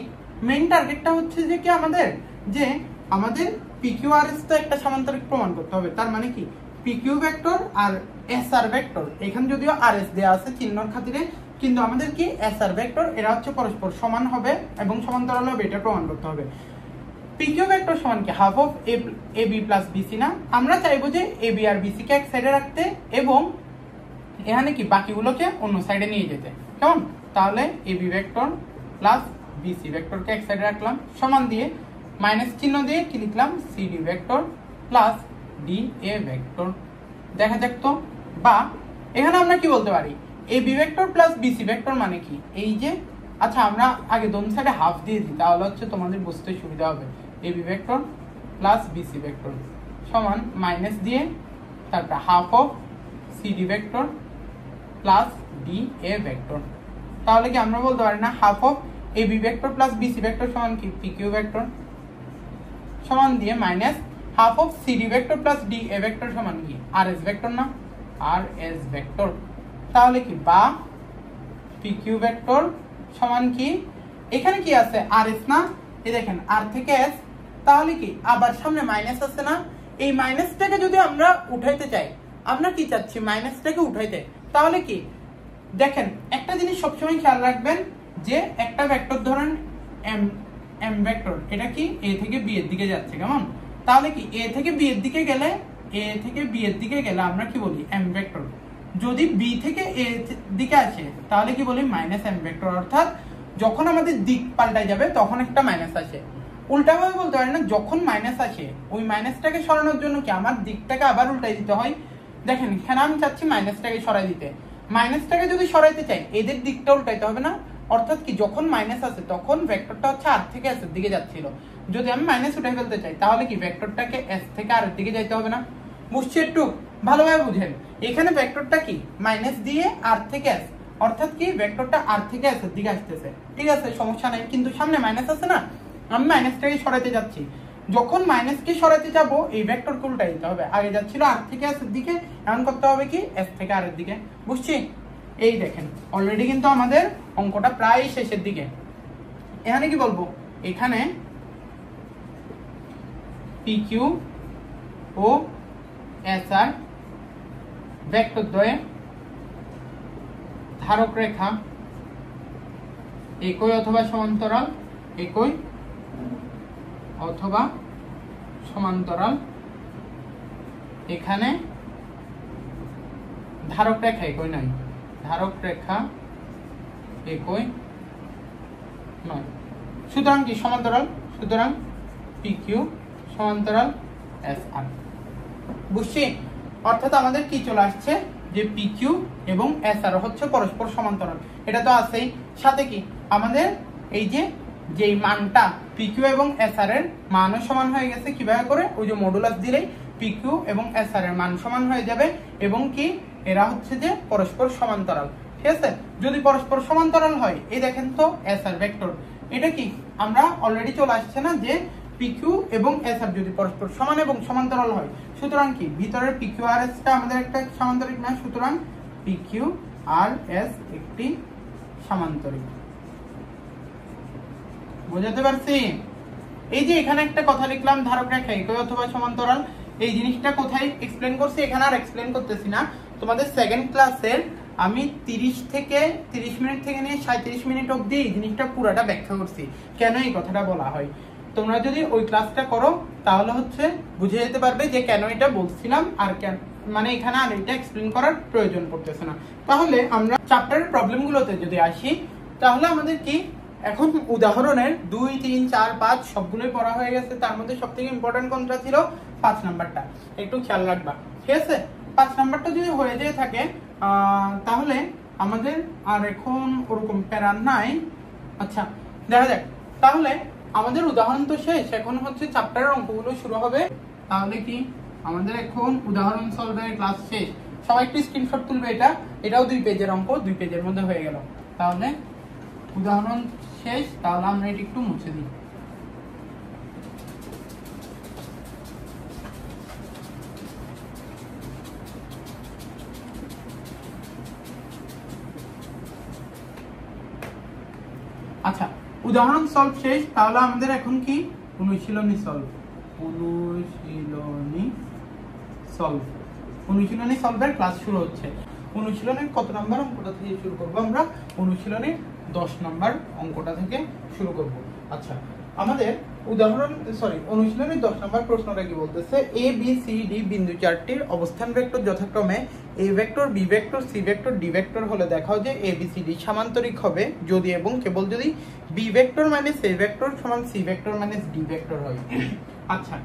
মেইন টার্গেটটা হচ্ছে যে কি আমাদের পি কিউ আর এস তো একটা সামান্তরিক প্রমাণ করতে হবে। তার মানে কি পি কিউ ভেক্টর আর এস আর ভেক্টর, এখানে যদিও আর এস দেওয়া আছে চিহ্নর খাতিরে, কিন্তু আমাদের কি এস আর ভেক্টর এরা হচ্ছে পরস্পর সমান হবে এবং সমান্তরাল হবে, এটা প্রমাণ করতে হবে। পি কিউ ভেক্টর সমান কি half of A B plus BC না? আমরা চাইবো যে এ বি আর বিসি কে এক সাইডে রাখতে এবং এখানে কি বাকিগুলোকে অন্য সাইডে নিয়ে যেতে, কেমন? তাহলে A B vector plus BC ভেক্টরকে এক সাইডে রাখলাম, সমান দিয়ে মাইনাস চিহ্ন দিয়ে কি লিখলাম, C D vector plus D A vector. দেখা যাক তো, বা এখানে আমরা কি বলতে পারি, A B vector plus BC vector মানে কি, এই যে আচ্ছা আমরা আগে দোন সাইডে হাফ দিয়ে দিই, তাহলে হচ্ছে তোমাদের বুঝতে সুবিধা হবে। A B vector plus BC vector সমান মাইনাস দিয়ে তারপর half of C D vector plus D A vector. তাহলে কি আমরা বলতে পারি না half of A B vector plus BC vector সমান কি পি কিউ ভেক্টর, সমান দিয়ে minus half of C D vector plus D A vector সমান কি আর এস ভেক্টর না, আর এস ভেক্টর। তাহলে কি বা পি কিউ ভেক্টর সমান কি, এখানে কি আছে আর এস না, এই দেখেন আর থেকে এস, তাহলে কি আবার সামনে মাইনাস আছে না, এই মাইনাসটাকে যদি আমরা উঠাইতে চাই, আমরা কি চাচ্ছি মাইনাসটাকে উঠাইতে, তাহলে কি দেখেন একটা জিনিস সবসময় খেয়াল রাখবেন যে একটা ভেক্টর ধরেন এম এম ভেক্টর, এটা কি এ থেকে বি এর দিকে যাচ্ছে, কেমন? তাহলে কি এ থেকে বি এর দিকে গেলে আমরা কি বলি এম ভেক্টর। যদি বি থেকে এ দিকে আসে তাহলে কি বলি মাইনাস এম ভেক্টর। অর্থাৎ যখন আমাদের দিক পাল্টায় যাবে তখন একটা মাইনাস আসে। উল্টাভাবে বলতে পারি না, যখন মাইনাস আসে ওই মাইনাসটাকে সরানোর জন্য কি আমার দিকটাকে আবার উল্টাই দিতে হয়। দেখেন এখানে আমি চাচ্ছি মাইনাসটাকে সরাই দিতে, মাইনাসটাকে যদি সরাইতে চাই এদের দিকটা উল্টাইতে হবে না। অর্থাৎ কি যখন মাইনাস আছে তখন ভেক্টরটা হচ্ছে আর থেকে এস এর দিকে যাচ্ছিল, যদি আমি মাইনাস উঠাই ফেলতে চাই তাহলে কি ভেক্টরটাকে এস থেকে আর এর দিকে যাইতে হবে না। বুঝছি? একটু ভালোভাবে বুঝেন। এখানে ভেক্টরটা কি মাইনাস দিয়ে আর থেকে এস, অর্থাৎ কি ভেক্টরটা আর থেকে এস এর দিকে আসতেছে, ঠিক আছে সমস্যা নাই, কিন্তু সামনে মাইনাস আছে না, আমি মাইনাসটাকে সরাইতে যাচ্ছি। যখন মাইনাসকে সরাইতে যাব এই ভেক্টরকে উল্টাই দিতে হবে, আগে যাচ্ছিল আর থেকে এস এর দিকে, এখন করতে হবে কি এস থেকে আর এর দিকে। বুঝছি? এই দেখেন অলরেডি কিন্তু আমাদের অঙ্কটা প্রায় শেষের দিকে। এখানে কি বলবো, এখানে পি কিউ ও এস আর ভেক্টর দ্বয়ে ধারক রেখা একই অথবা সমান্তরাল, একই অথবা সমান্তরাল। এখানে ধারক রেখা একই নয়, ধারক রেখা একই নয়, সুতরাং কি সমান্তরাল, সুতরাং পি কিউ সমান্তরাল এস আর। বুঝছি? অর্থাৎ আমাদের কি চলে আসছে যে পি কিউ এবং এস আর হচ্ছে পরস্পর সমান্তরাল, এটা তো আছেই। সাথে কি আমাদের এই যে যেই মানটা পি কিউ এবং এস আর এর মানও সমান হয়ে গেছে, কিভাবে করে ওই যে মডুলাস দিলেই পি কিউ এবং এস আর এর মান সমান হয়ে যাবে, এবং কি এরা হচ্ছে যে পরস্পর সমান্তরাল। ঠিক আছে? যদি পরস্পর সমান্তরাল হয়, এই দেখেন তো এস আর ভেক্টর, এটা কি আমরা অলরেডি চলে আসছে না যে পি কিউ এবং এস আর যদি পরস্পর সমান এবং সমান্তরাল হয়, সুতরাং কি ভিতরের পি কিউ আর এস টা আমাদের একটা সামান্তরিক না, সুতরাং পি কিউ আর এস একটি সামান্তরিক। বুঝাতে পারছি? এই যে এখানে একটা কথা লিখলাম, ধারক রেখা একই অথবা সমান্তরাল, এই জিনিসটা কোথায় এক্সপ্লেন করছি, এখানে আর এক্সপ্লেন করতেছি না। তোমাদের সেকেন্ড ক্লাসের আমি 30 মিনিট থেকে নিয়ে 37 মিনিট অবধি এই জিনিসটা পুরাটা ব্যাখ্যা করছি, কেন এই কথাটা বলা হয়। তোমরা যদি ওই ক্লাসটা করো তাহলে হচ্ছে বুঝে যেতে পারবে যে কেন এটা বলছিলাম, আর কেন মানে এখানে আর এটা এক্সপ্লেন করার প্রয়োজন পড়তেছে না। তাহলে আমরা চ্যাপ্টারের প্রবলেমগুলোতে যদি আসি, তাহলে আমাদের কি এখন উদাহরণের 2, 3, 4, 5 সবগুলোই পড়া হয়ে গেছে। তার মধ্যে সবথেকে ইম্পর্টেন্ট কোনটা ছিল? 5 নাম্বারটা, একটু খেয়াল রাখবা, ঠিক আছে? 5 নাম্বারটা যদি হয়ে যেয়ে থাকে তাহলে আমাদের আর এখন ওরকম প্যারা নাই। আচ্ছা দেখা যাক, তাহলে আমাদের উদাহরণ তো শেষ, এখন হচ্ছে চ্যাপ্টারের অঙ্কগুলো শুরু হবে। তাহলে কি আমাদের এখন উদাহরণ সলভের ক্লাস শেষ। সবাই একটু স্ক্রিনশট তুলবে, এটাও 2 পেজের অঙ্ক, 2 পেজের মধ্যে হয়ে গেল। তাহলে উদাহরণ শেষ, তাহলে আমরা এটা একটু মুছে দিই। আচ্ছা উদাহরণ সলভ শেষ, তাহলে আমাদের এখন কি অনুশীলনী সলভ। অনুশীলনী সলভের ক্লাস শুরু হচ্ছে। অনুশীলনের কত নাম্বার অঙ্কটা থেকে শুরু করব আমরা? অনুশীলনের 10 নাম্বার অঙ্কটা থেকে শুরু করব। আচ্ছা আমাদের অনুশীলনের 10 নাম্বার প্রশ্নটা কি বলতেছে? এ বি সি ডি বিন্দু চারটির অবস্থান ভেক্টর যথাক্রমে A vector, B vector, C vector, D vector হলে দেখাও যে এ বি সি ডি সামান্তরিক হবে যদি এবং কেবল যদি B vector minus A vector সমান C vector minus D vector হয়। আচ্ছা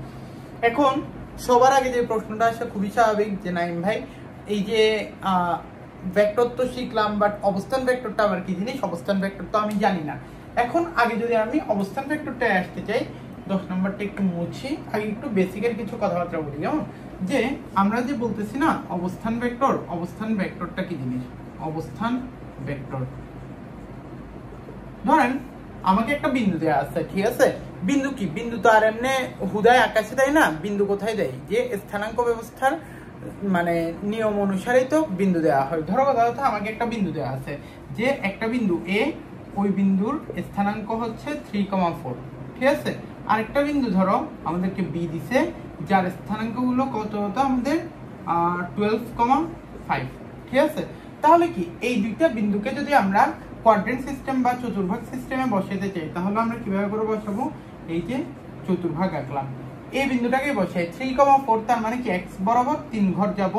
এখন সবার আগে যে প্রশ্নটা আসে খুবই স্বাভাবিক যে নাইম ভাই এই যে ভেক্টর তো শিখলাম, বাট অবস্থান ভেক্টরটা আবার কি জিনিস? অবস্থান ভেক্টর তো আমি জানি না। এখন আগে যদি আমি অবস্থান ভেক্টরটা আসতে চাই, 10 নম্বরটা একটু মুছি, আগে একটু বেসিকের কিছু কথাবার্তা বলি। যেমন যে আমরা যে বলতেছি না অবস্থান ভেক্টর, অবস্থান ভেক্টরটা কি জিনিস? অবস্থান ভেক্টর, ধরেন আমাকে একটা বিন্দু দেয়া আছে, ঠিক আছে? বিন্দু কি? বিন্দু তো আর এমনি হুদায় আকাশে দেয় না, বিন্দু কোথায় দেয়? যে স্থানাঙ্ক ব্যবস্থার মানে নিয়ম অনুসারেই তো বিন্দু দেওয়া হয়। ধরো কথা আমাকে একটা বিন্দু দেওয়া আছে, যে একটা বিন্দু এ, ওই বিন্দুর স্থানাঙ্ক হচ্ছে 3,4, ঠিক আছে? আরেকটা বিন্দু ধরো আমাদেরকে বি দিছে, যার স্থানাঙ্ক গুলো কত হতো আমাদের 12,5, ঠিক আছে? তাহলে কি এই দুইটা বিন্দুকে যদি আমরা কোয়াড্রেন্ট সিস্টেম বা চতুর্ভাগ সিস্টেমে বসাতে চাই, তাহলে আমরা কিভাবে করে বসাবো? এই যে চতুর্ভাগ আঁকলাম, এই বিন্দুটাকে বসাই 3,4, তার মানে কি x বরাবর 3 ঘর যাব,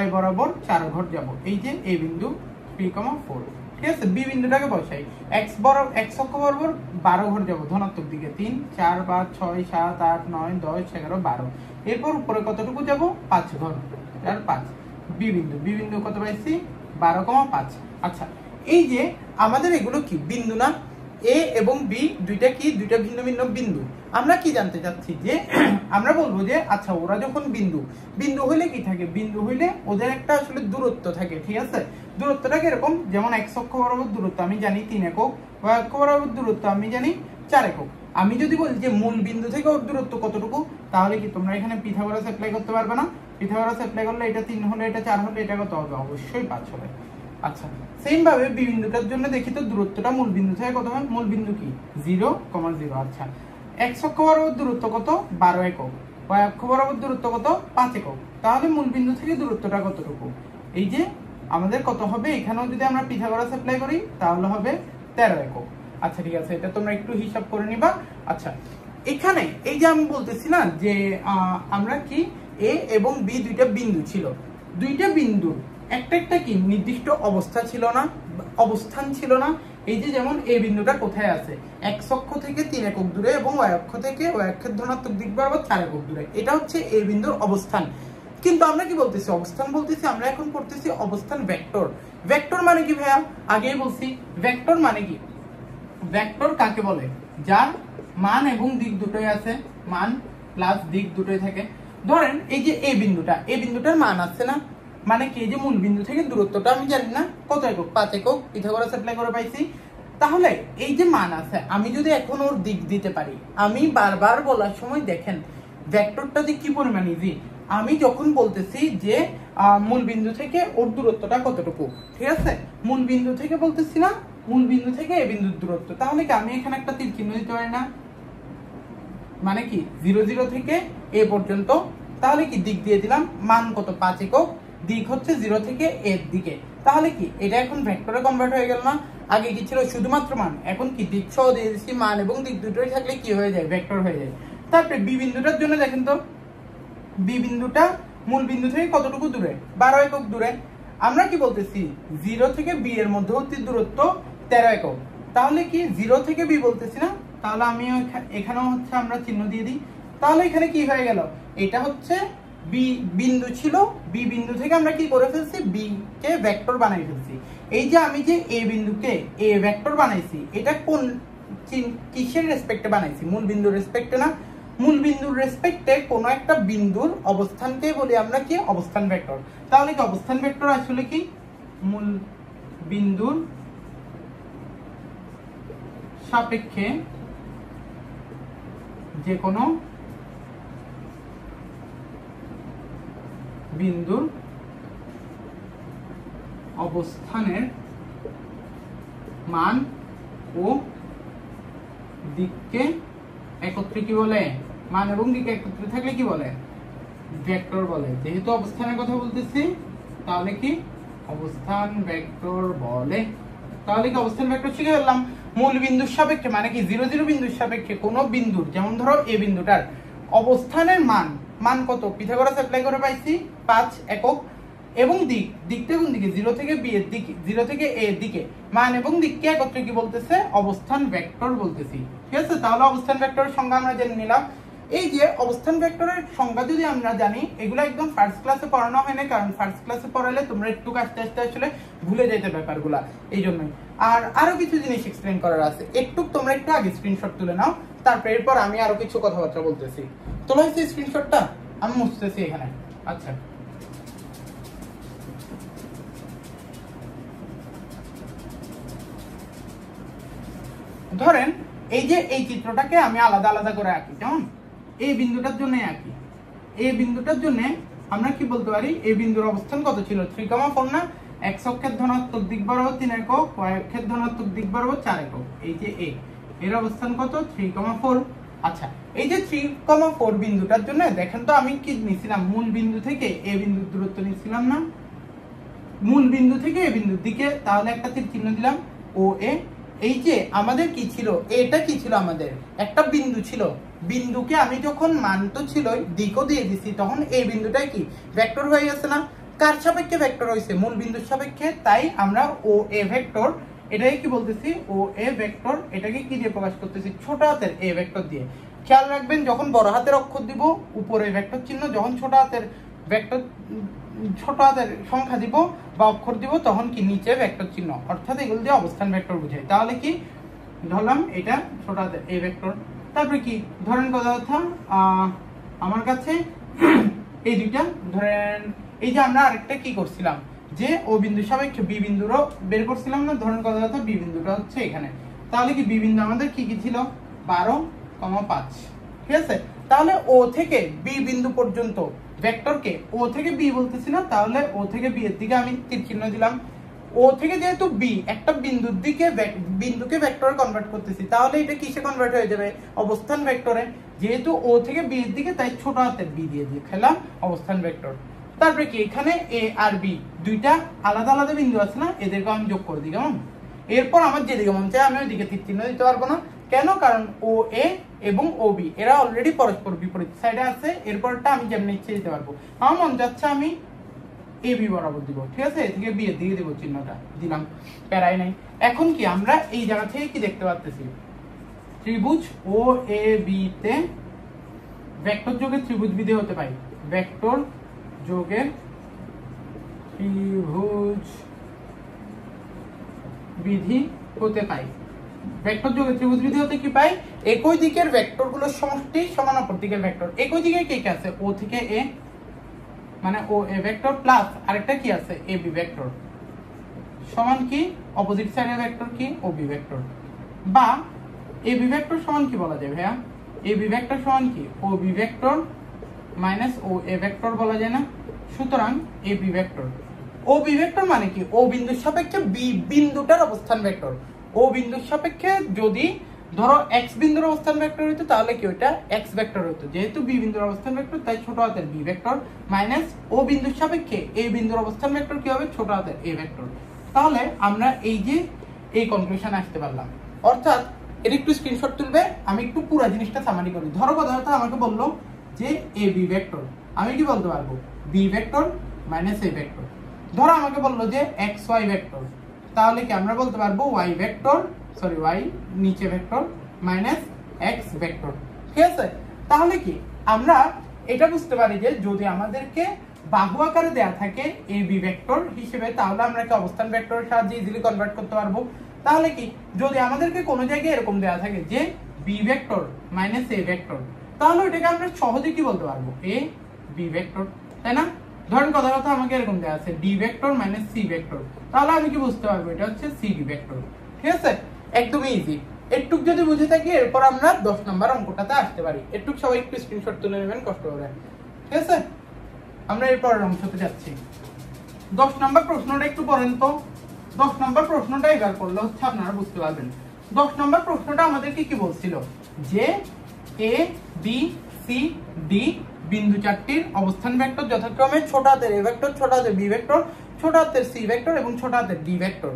y বরাবর 4 ঘর যাব, এই যে এই বিন্দু 3,4, ঠিক আছে? বি বিন্দুটাকে বসাই x অক্ষ বরাবর 12 ঘর যাব ধনাত্মক দিকে, 3, 4, 5, 6, 7, 8, 9, 10, 11, 12, এরপর উপরে কতটুকু যাব? 5 ঘর, 4, 5। বি বিন্দু কত পাইছি? 12,5। আচ্ছা এই যে আমাদের এগুলো কি বিন্দু না? এ এবং বি দুইটা কি? দুইটা ভিন্ন ভিন্ন বিন্দু। আমরা কি জানতে চাচ্ছি যে আমরা বলবো যে আচ্ছা ওরা যখন বিন্দু হইলে কি থাকে? বিন্দু হইলে ওদের একটা আসলে দূরত্ব থাকে, ঠিক আছে? দূরত্বটা কিরকম? যেমন x অক্ষ বরাবর দূরত্ব আমি জানি 3 একক, y অক্ষ বরাবর দূরত্ব আমি জানি 4 একক। আমি যদি বলি যে মূল বিন্দু থেকে ওর দূরত্ব কতটুকু, তাহলে কি তোমরা এখানে পিথাগোরাস অ্যাপ্লাই করতে পারবে না? পিথাগোরাস অ্যাপ্লাই করলে এটা 3 হলে, এটা 4 হলে, এটা কত হবে? অবশ্যই 5 হবে। আচ্ছা সেম ভাবে বি বিন্দুটার জন্য দেখি তো দূরত্বটা মূল বিন্দু থেকে কত হয়? মূল বিন্দু কি? 0,0। আচ্ছা x অক্ষ বরাবর দূরত্ব কত? 12 একক, y অক্ষ বরাবর দূরত্ব কত? 5 একক। তাহলে মূল বিন্দু থেকে দূরত্বটা কতটুকু? এই যে আমাদের কত হবে? এখানেও যদি আমরা পিথাগোরাস অ্যাপ্লাই করি তাহলে হবে 13 একক। আচ্ছা ঠিক আছে, এটা তোমরা একটু হিসাব করে নিবা। আচ্ছা এখানে এই যে আমি বলতেছি না যে আমরা কি এ এবং বি দুইটা বিন্দু ছিল, দুইটা বিন্দু একটা কি নির্দিষ্ট অবস্থান ছিল না। এই যে যেমন এই বিন্দুটা কোথায় আছে? x অক্ষ থেকে 3 একক দূরে এবং y অক্ষ থেকে y অক্ষের ধনাত্মক দিক বরাবর 4 একক দূরে, এটা হচ্ছে এই বিন্দুর অবস্থান। কিন্তু আমরা কি বলতেছি? অবস্থান বলতেছি, আমরা এখন পড়তেছি অবস্থান ভেক্টর। ভেক্টর মানে কি ভাইয়া? আগেই বলছি ভেক্টর মানে কি? ভেক্টর কাকে বলে? যার মান এবং দিক দুটোই আছে, মান প্লাস দিক দুটোই থাকে। ধরেন এই যে এই বিন্দুটার মান আছে না, মানে কি? যে মূল বিন্দু থেকে দূরত্বটা আমি জানি না কত একক? 5 একক, পিথাগোরাস অ্যাপ্লাই করে পাইছি। তাহলে এই যে মান আছে, আমি যদি এখন ওর দিক দিতে পারি, আমি বারবার বলার সময় দেখেন ভেক্টরটা যে কি পরিমাণ ইজি। আমি যখন বলতেছি যে মূল বিন্দু থেকে ওর দূরত্বটা কতটুকু, ঠিক আছে? মূল বিন্দু থেকে বলতেছি না, মূল বিন্দু থেকে এ বিন্দুর দূরত্ব, তাহলে কি আমি এখানে একটা তীর চিহ্ন দিতে পারি না? মানে কি 0 0 থেকে এ পর্যন্ত, তাহলে কি দিক দিয়ে দিলাম, মান কত 5 একক, দিক হচ্ছে 0 থেকে এর দিকে, তাহলে কি এটা এখন ভেক্টরে কনভার্ট হয়ে গেল না? আগে কি ছিল শুধুমাত্র মান, এখন কি দিক সহ দিয়ে দিচ্ছি, মান এবং দিক দুটোই থাকলে কি হয়ে যায়, ভেক্টর হয়ে যায়। তারপরে বি বিন্দুটার জন্য দেখেন তো, বি বিন্দুটা মূল বিন্দু থেকে কতটুকু দূরে, 12 একক দূরে। আমরা কি বলতেছি 0 থেকে বি এর মধ্যবর্তী দূরত্ব 13 একক, তাহলে কি 0 থেকে বি বলতেছি না, তাহলে আমি এখানেও হচ্ছে আমরা চিহ্ন দিয়ে দিই, তাহলে এখানে কি হয়ে গেল, এটা হচ্ছে বি বিন্দু ছিল, বি বিন্দু থেকে আমরা কি করে ফেলছি, বি কে ভেক্টর বানাই ফেলছি। এই যে আমি যে এ বিন্দুকে এ ভেক্টর বানাইছি, এটা কোন কিসের রেসপেক্টে বানাইছি, মূল বিন্দুর রেসপেক্টে না? মূল বিন্দুর রেসপেক্টে কোন একটা বিন্দুর অবস্থানকে বলি আমরা কি, অবস্থান ভেক্টর। তাহলে কি অবস্থান ভেক্টর আসলে কি, মূল বিন্দুর সাপেক্ষে যে কোনো বিন্দুর অবস্থানের মান ও দিককে একত্রে কি বলে, মান এবং দিক একত্রে থাকলে কি বলে, ভেক্টর বলে। যেহেতু অবস্থানের কথা বলতেছি, তাহলে কি অবস্থান ভেক্টর বলে। তাহলে কি অবস্থান ভেক্টর শিখে ফেললাম। মূল বিন্দুর সাপেক্ষে মানে কি 0 0 বিন্দুর সাপেক্ষে কোন বিন্দুর, যেমন ধরো এ বিন্দুটার অবস্থানের মান কত, পিথাগোরাস অ্যাপ্লাই করে পাইছি 5 একক, এবং দিকটা কোন দিকে, 0 থেকে বি এর দিকে, 0 থেকে এ এর দিকে, মান এবং দিককে একত্রে কি বলতেছে, অবস্থান ভেক্টর বলতেছি। ঠিক আছে, তাহলে অবস্থান ভেক্টরের সংজ্ঞা আমরা জেনে নিলাম। এই যে অবস্থান ভেক্টরের সংজ্ঞা যদি আমরা জানি, এগুলো একদম ফার্স্ট ক্লাসে পড়ানো হয় না, কারণ ফার্স্ট ক্লাসে পড়ালে তোমরা একটু আস্তে আস্তে আসলে ভুলে যেতে ব্যাপারগুলা, এই জন্যই। আর আরো কিছু জিনিস এক্সপ্লেন করার আছে, তোমরা একটু আগে স্ক্রিনশট তুলে নাও, তারপর এরপর আমি আরো কিছু কথাবার্তা বলতেছি। তোলা হয়েছে স্ক্রিনশটটা, আমি মুছতেছি এখানে। আচ্ছা, ধরেন এই যে এই চিত্রটাকে আমি আলাদা আলাদা করে আঁকি, যেমন এই বিন্দুটার জন্য আঁকি। এই বিন্দুটার জন্য আমরা কি বলতে পারি, এই বিন্দুর অবস্থান কত ছিল, 3,4 না? এক্স অক্ষের ধনাত্মক দিক বরাবর 3 একক, ওয়াই অক্ষের ধনাত্মক দিক বরাবর 4 একক। এই যে এর অবস্থান কত, 3,4। আচ্ছা, এই যে 3,4 বিন্দুটার জন্য দেখেন তো আমি কি নিছিলাম, মূল বিন্দু থেকে এ বিন্দুর দূরত্ব নিছিলাম না, মূল বিন্দু থেকে এ বিন্দুর দিকে, তাহলে একটা তীর চিহ্ন দিলাম ও এ। এই যে আমাদের কি ছিল, এটা কি ছিল, আমাদের একটা বিন্দু ছিল, বিন্দুকে আমি যখন মান তো ছিল দিকও দিয়ে দিছি, তখন এই বিন্দুটাই কি ভেক্টর হয়ে গেছে না? কার সাপেক্ষে ভেক্টর হয়েছে, মূল বিন্দুর সাপেক্ষে, তাই আমরা ও এ ভেক্টর, এটাকে কি বলতেছি, ও এ ভেক্টর, এটাকে কি দিয়ে প্রকাশ করতেছি, ছোট হাতের এ ভেক্টর দিয়ে। খেয়াল রাখবেন, যখন বড় হাতের অক্ষর দিব উপরে ভেক্টর চিহ্ন, যখন ছোট হাতের ভেক্টর, ছোট হাতের সংখ্যা দিব বা অক্ষর দিব, তখন কি নিচে ভেক্টর চিহ্ন, অর্থাৎ এগুলো দিয়ে অবস্থান ভেক্টর বোঝায়। তাহলে কি ধরলাম এটা ছোট হাতের এ ভেক্টর। তারপরে কি ধরেন কথা আমার কাছে এই দুইটা, ধরেন এই যে আমরা আরেকটা কি করছিলাম, যে ও বিন্দু সাপেক্ষে বি বিন্দুরও বের করছিলাম না, ধরেন কথা বি বিন্দুটা হচ্ছে এখানে, তাহলে কি বি বিন্দু আমাদের কি কি ছিল, 12,5। ঠিক আছে, তাহলে ও থেকে বি বিন্দু পর্যন্ত ভেক্টরকে, ও থেকে বি বলতেছি না, তাহলে ও থেকে বি এর দিকে আমি তীর চিহ্ন দিলাম। ও থেকে যেহেতু বি একটা বিন্দুর দিকে, বিন্দুকে ভেক্টরে কনভার্ট করতেছি, তাহলে এটা কিসে কনভার্ট হয়ে যাবে, অবস্থান ভেক্টরে। যেহেতু ও থেকে বি এর দিকে, তাই ছোট হাতের বি দিয়ে খেলাম অবস্থান ভেক্টর। তারপরে কি এখানে এ আর বি দুইটা আলাদা আলাদা বিন্দু আছে না, এদেরকে আমি যোগ করে দিই, কেমন? এরপর আমার যেদিকে মন চায় আমি ওইদিকে তীর চিহ্ন দিতে পারবো না, কেন? কারণ ও এ এবং ও বি এরা অলরেডি পরস্পর বিপরীত সাইডে আছে, এরপরটা আমি যেমনি ইচ্ছে দিতে পারবো। আমার মন যাচ্ছে আমি এ বি বরাবর দিব, ঠিক আছে, এ থেকে বি এর দিকে দিব, চিহ্নটা দিলাম, প্যারাই নাই। এখন কি আমরা এই জায়গা থেকে কি দেখতে পাচ্ছি, ত্রিভুজ ও এ বি তে ভেক্টর যোগের ত্রিভুজ বিধি হতে পারে, ভেক্টর যোগের ত্রিভুজ বিধি হতে পাই। ভেক্টর যোগের ত্রিভুজ বিধি হতে কি পাই, একই দিকের ভেক্টরগুলোর সমষ্টি সমান অপর দিকের ভেক্টর। একই দিকে কে কে আছে, ও থেকে এ মানে ও এ ভেক্টর প্লাস আরেকটা কি আছে, এ বি ভেক্টর, সমান কি অপোজিট সাইডের ভেক্টর কি, ও বি ভেক্টর। বা এ বি ভেক্টর সমান কি বলা যায় ভাইয়া, এ বি ভেক্টর সমান কি, O B vector minus O A vector বলা যায় না। সুতরাং A B vector, O B vector মানে কি, ও বিন্দুর সাপেক্ষে বি বিন্দুটার অবস্থান ভেক্টর। ও বিন্দুর সাপেক্ষে যদি ধরো এক্স বিন্দুর অবস্থান ভেক্টর হইতো তাহলে কি ওইটা এক্স ভেক্টর হইতো, যেহেতু বি বিন্দুর অবস্থান ভেক্টর তাই ছোট হাতের বি ভেক্টর মাইনাস ও বিন্দুর সাপেক্ষে এ বিন্দুর অবস্থান ভেক্টর কি হবে, ছোট হাতের এ ভেক্টর। তাহলে আমরা এই কনক্লুশন আসতে পারলাম। অর্থাৎ এর একটু স্ক্রিনশট তুলবে, আমি একটু পুরো জিনিসটা সামারি করি। ধরো প্রথমত আমাকে বললো যে এ বি ভেক্টর, আমি কি বলতে পারবো B vector minus A vector. ধরো আমাকে বললো যে এক্স ওয়াই ভেক্টর, তাহলে কি আমরা বলতে পারবো ওয়াই ভেক্টর ওয়াই নিচে ভেক্টর মাইনাস এক্স ভেক্টর। ঠিক আছে, তাহলে কি আমরা এটা বুঝতে পারি যে যদি আমাদেরকে বাহু আকারে দেয়া থাকে এ বি ভেক্টর হিসেবে, তাহলে আমরা কি অবস্থান ভেক্টরের সাহায্যে ইজিলি কনভার্ট করতে পারবো। তাহলে কি যদি আমাদেরকে কোনো জায়গায় এরকম দেয়া থাকে যে B vector minus A vector, তাহলে ওটাকে আমরা সহজে কি বলতে পারবো এ বি ভেক্টর, তাই না? ধরেন কথা আমাকে এরকম দেয়া আছে D vector minus C vector, তাহলে আমি কি বুঝতে পারবো এটা হচ্ছে সি ডি ভেক্টর। ঠিক আছে, একদমই ইজি। একটুক যদি বুঝে থাকি এরপর আমরা 10 নম্বর অঙ্কটাতে আসতে পারি। একটু সবাই একটু স্ক্রিনশট তুলে নেবেন কষ্ট করে। ঠিক আছে, আমরা এরপরের অংশতে যাচ্ছি। 10 নম্বর প্রশ্নটা একটু পড়েন তো। 10 নম্বর প্রশ্নটা এবার করলে হচ্ছে আপনারা বুঝতে পারবেন। 10 নম্বর প্রশ্নটা আমাদেরকে কি বলছিল যে এ বি সি ডি বিন্দু চারটির অবস্থান ভেক্টর যথাক্রমে ছোট হাতের এ ভেক্টর, ছোট হাতের বি ভেক্টর, ছোট হাতের সি ভেক্টর এবং ছোট হাতের D vector.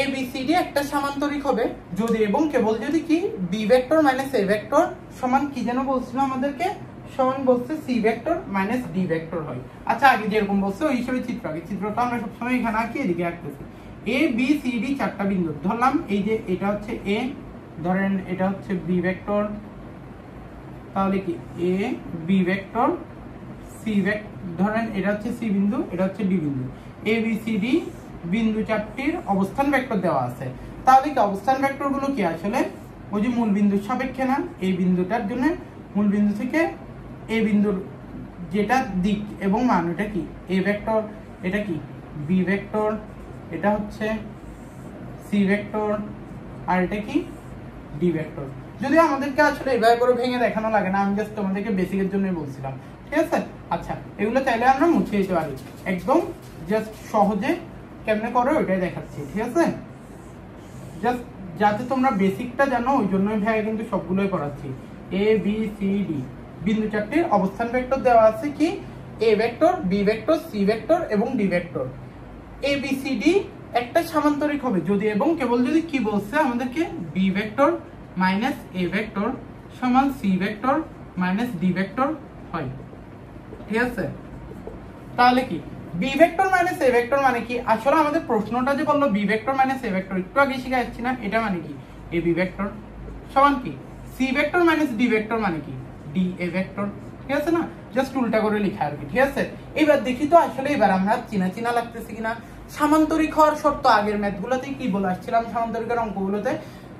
A B C D একটা সামান্তরিক হবে যদি এবং কেবল যদি কি B vector minus A vector সমান কি যেন বলছিল আমাদেরকে, সমান বলছে C vector minus D vector হয়। আচ্ছা, আগে যেরকম বলছে ওই হিসেবে চিত্র আঁকি। চিত্রটা আমরা সবসময় এখানে আঁকি, এদিকে আঁকতেছি। এ বি সি ডি চারটা বিন্দু ধরলাম। এই যে এটা হচ্ছে এ, ধরেন এটা হচ্ছে বি ভেক্টর, তাহলে কি A B vector C vector, ধরেন এটা হচ্ছে সি বিন্দু, এটা হচ্ছে ডি বিন্দু। এ বি সি ডি বিন্দু চারটির অবস্থান ভেক্টর দেওয়া আছে। তাহলে কি অবস্থান ভেক্টর গুলো কি আসলে ওই যে মূল বিন্দুর সাপেক্ষে না, এই বিন্দুটার জন্য মূল বিন্দু থেকে এ বিন্দুর যেটা দিক এবং মান এটা কি এ ভেক্টর, এটা কি বি ভেক্টর, এটা হচ্ছে সি ভেক্টর আর এটা কি ডি ভেক্টর। যদি আমাদেরকে আসলে এভাবে করে ভেঙে দেখানো লাগে না, আমি জাস্ট তোমাদেরকে বেসিকের জন্যই বলছিলাম। ঠিক আছে, আচ্ছা এগুলো চাইলে আমরা মুছে দিতে পারি, একদম জাস্ট সহজে কেমনে করো ওইটাই দেখাচ্ছি। ঠিক আছে, জাস্ট যাতে তোমরা বেসিকটা জানো ওই জন্যই ভাই কিন্তু সবগুলোই করাচ্ছি। এ বি সি ডি বিন্দু চারটির অবস্থান ভেক্টর দেওয়া আছে কি A vector, B vector, C vector এবং D vector. A B C D একটা সামান্তরিক হবে যদি এবং কেবল যদি কি বলছে আমাদেরকে B vector minus A vector সমান C vector minus D vector হয়। ঠিক আছে, তাহলে কি B vector minus A vector মানে কি, আসলে আমাদের প্রশ্নটা যে বললো B vector minus A vector একটু আগে শিখে যাচ্ছি না, এটা মানে কি এ বি ভেক্টর সমান কি C vector minus D vector মানে কি ডি এ ভেক্টর। ঠিক আছে না, জাস্ট উল্টা করে লেখা আর কি। ঠিক আছে, এবার দেখি তো আসলে এবার আমরা চিনা লাগতেছে কিনা। সামান্তরিক হওয়ার শর্ত আগের ম্যাথগুলোতে কি বলে আসছিলাম, সামান্তরিকের অঙ্কগুলোতে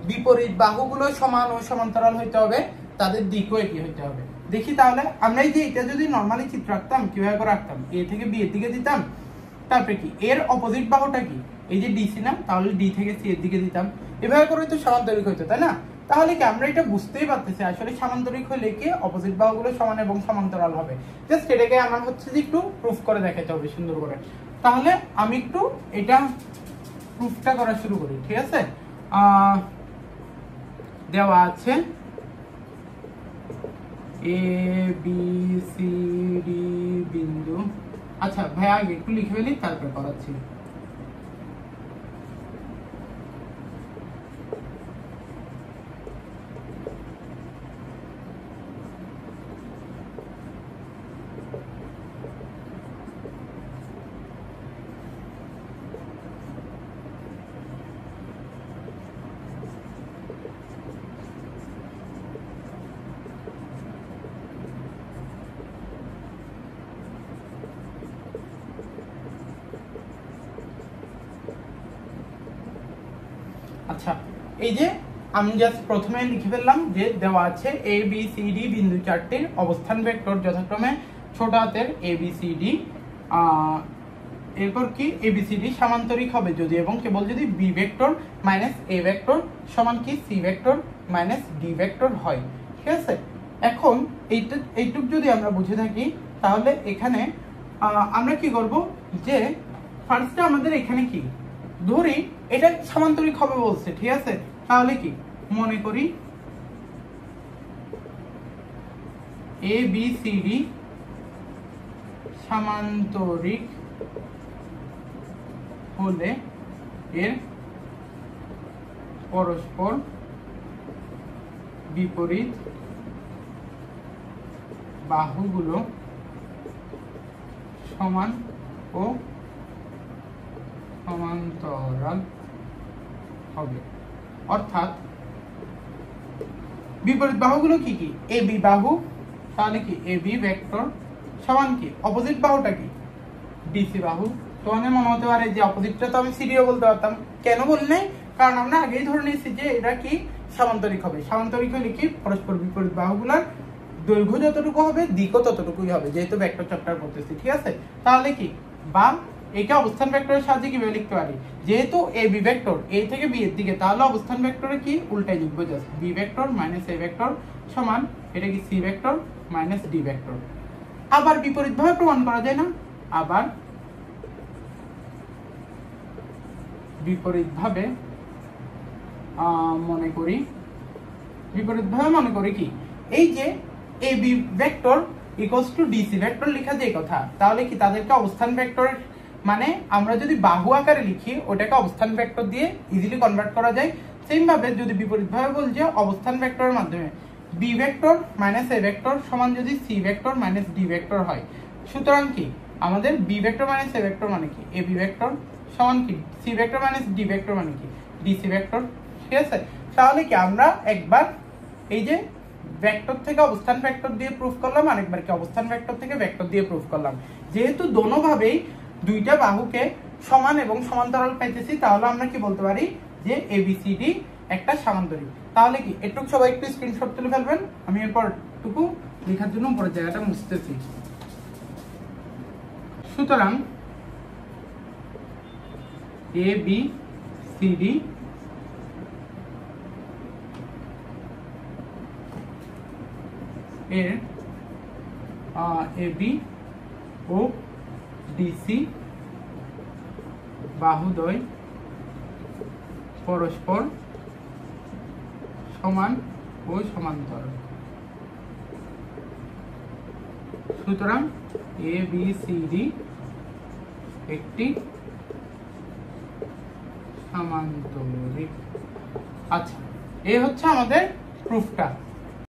বিপরীত বাহুগুলো সমান ও সমান্তরাল হইতে হবে, তাদের দিকও একই হইতে হবে। দেখি তাহলে আমরা এই যে এটা যদি নরমালি চিত্র আঁকতাম কিভাবে করে আঁকতাম, এ থেকে বি এর দিকে দিতাম, তারপরে কি এর অপোজিট বাহুটা কি এই যে ডি সি না, তাহলে ডি থেকে সি এর দিকে দিতাম, এভাবে করে তো সামান্তরিক হইতো, তাই না? তাহলে কি আমরা এটা বুঝতেই পারতেছি আসলে সামান্তরিক হলে কি অপোজিট বাহুগুলো সমান এবং সমান্তরাল হবে। জাস্ট এটাকে আমার হচ্ছে যে একটু প্রুফ করে দেখাতে হবে সুন্দর করে। তাহলে আমি একটু এটা প্রুফটা করা শুরু করি। ঠিক আছে, দেওয়া আছে এ বি সি ডি বিন্দু। আচ্ছা ভাই আগে একটু লিখে ফেলি তারপরে করাচ্ছি। আচ্ছা এই যে আমি জাস্ট প্রথমে লিখে ফেললাম যে দেওয়া আছে এ বি সি ডি বিন্দু চারটির অবস্থান ভেক্টর যথাক্রমে ছোট হাতের এ বি সি ডি, এরপর কি এ বি সি ডি সামান্তরিক হবে যদি এবং কেবল যদি B vector minus A vector সমান কি C vector minus D vector হয়। ঠিক আছে, এখন এইটুক যদি আমরা বুঝে থাকি তাহলে এখানে আমরা কি করব যে ফার্স্টে আমাদের এখানে কি ধরি এটা সামান্তরিক হবে বলছে, ঠিক আছে? তাহলে কি মনে করি এ বি সি ডি সামান্তরিক হলে এর পরস্পর বিপরীত বাহুগুলো সমান ও সমান্তরাল হবে। অর্থাৎ বিপরীত বাহুগুলো কি কি? এ বি বাহু, তাহলে কি এ বি ভেক্টর সমান কি অপোজিট বাহুটা কি ডিসি বাহু। তোমাদের মনে হতে পারে যে অপোজিটটা তো আমি সিডিও বলতে পারতাম, কেন বললে? কারণ আমরা আগেই ধরে নিয়েছি যে এটা কি সামান্তরিক হবে। সামান্তরিক হলে কি পরস্পর বিপরীত বাহুগুলোর দৈর্ঘ্য যতটুকু হবে দিকও ততটুকুই হবে, যেহেতু ভেক্টর চ্যাপ্টার করতেছি, ঠিক আছে? তাহলে কি বা এটা অবস্থান ভেক্টরের সাহায্যে কিভাবে লিখতে পারি? যেহেতু এ বি ভেক্টর এ থেকে বি এর দিকে, তাহলে অবস্থান ভেক্টরে কি উল্টাই লিখবো, just B vector minus A vector সমান এটা কি C vector minus D vector. আবার বিপরীতভাবে প্রমাণ করা যায় না? আবার বিপরীতভাবে মনে করি কি এই যে A B vector equals to DC vector লেখা যায় কথা, তাহলে কি তাদেরকে অবস্থান ভেক্টর মানে আমরা যদি বাহু আকারে লিখি ওটাকে অবস্থান ভেক্টর দিয়ে ইজিলি কনভার্ট করা যায়। সেম ভাবে যদি বিপরীতভাবে বলছি অবস্থান ভেক্টরের মাধ্যমে B vector minus A vector সমান যদি C vector minus D vector হয়, সুতরাং কি আমাদের B vector minus A vector মানে কি এ বি ভেক্টর সমান কি C vector minus D vector মানে কি ডিসি ভেক্টর, ঠিক আছে? তাহলে কি আমরা একবার এই যে ভেক্টর থেকে অবস্থান ভেক্টর দিয়ে প্রুফ করলাম, আরেকবার কি অবস্থান ভেক্টর থেকে ভেক্টর দিয়ে প্রুফ করলাম। যেহেতু দোনোভাবেই দুইটা বাহুকে সমান এবং সমান্তরাল পাইতেছি, তাহলে আমরা কি বলতে পারি যে এবিসিডি একটা সামান্তরিক। তাহলে কি এটুকু সবাই একটু স্ক্রিনশট তুলে ফেলবেন, আমি এরপর টুকু লেখার জন্য উপরের জায়গাটা মুছতেছি। সুতরাং এ বি সি ডি এর এ বি ও ডিসি বাহুদ্বয় পরস্পর সমান ও সমান্তরাল। সুতরাং এ বি সি ডি একটি সামান্তরিক। আচ্ছা, এই হচ্ছে আমাদের প্রুফটা।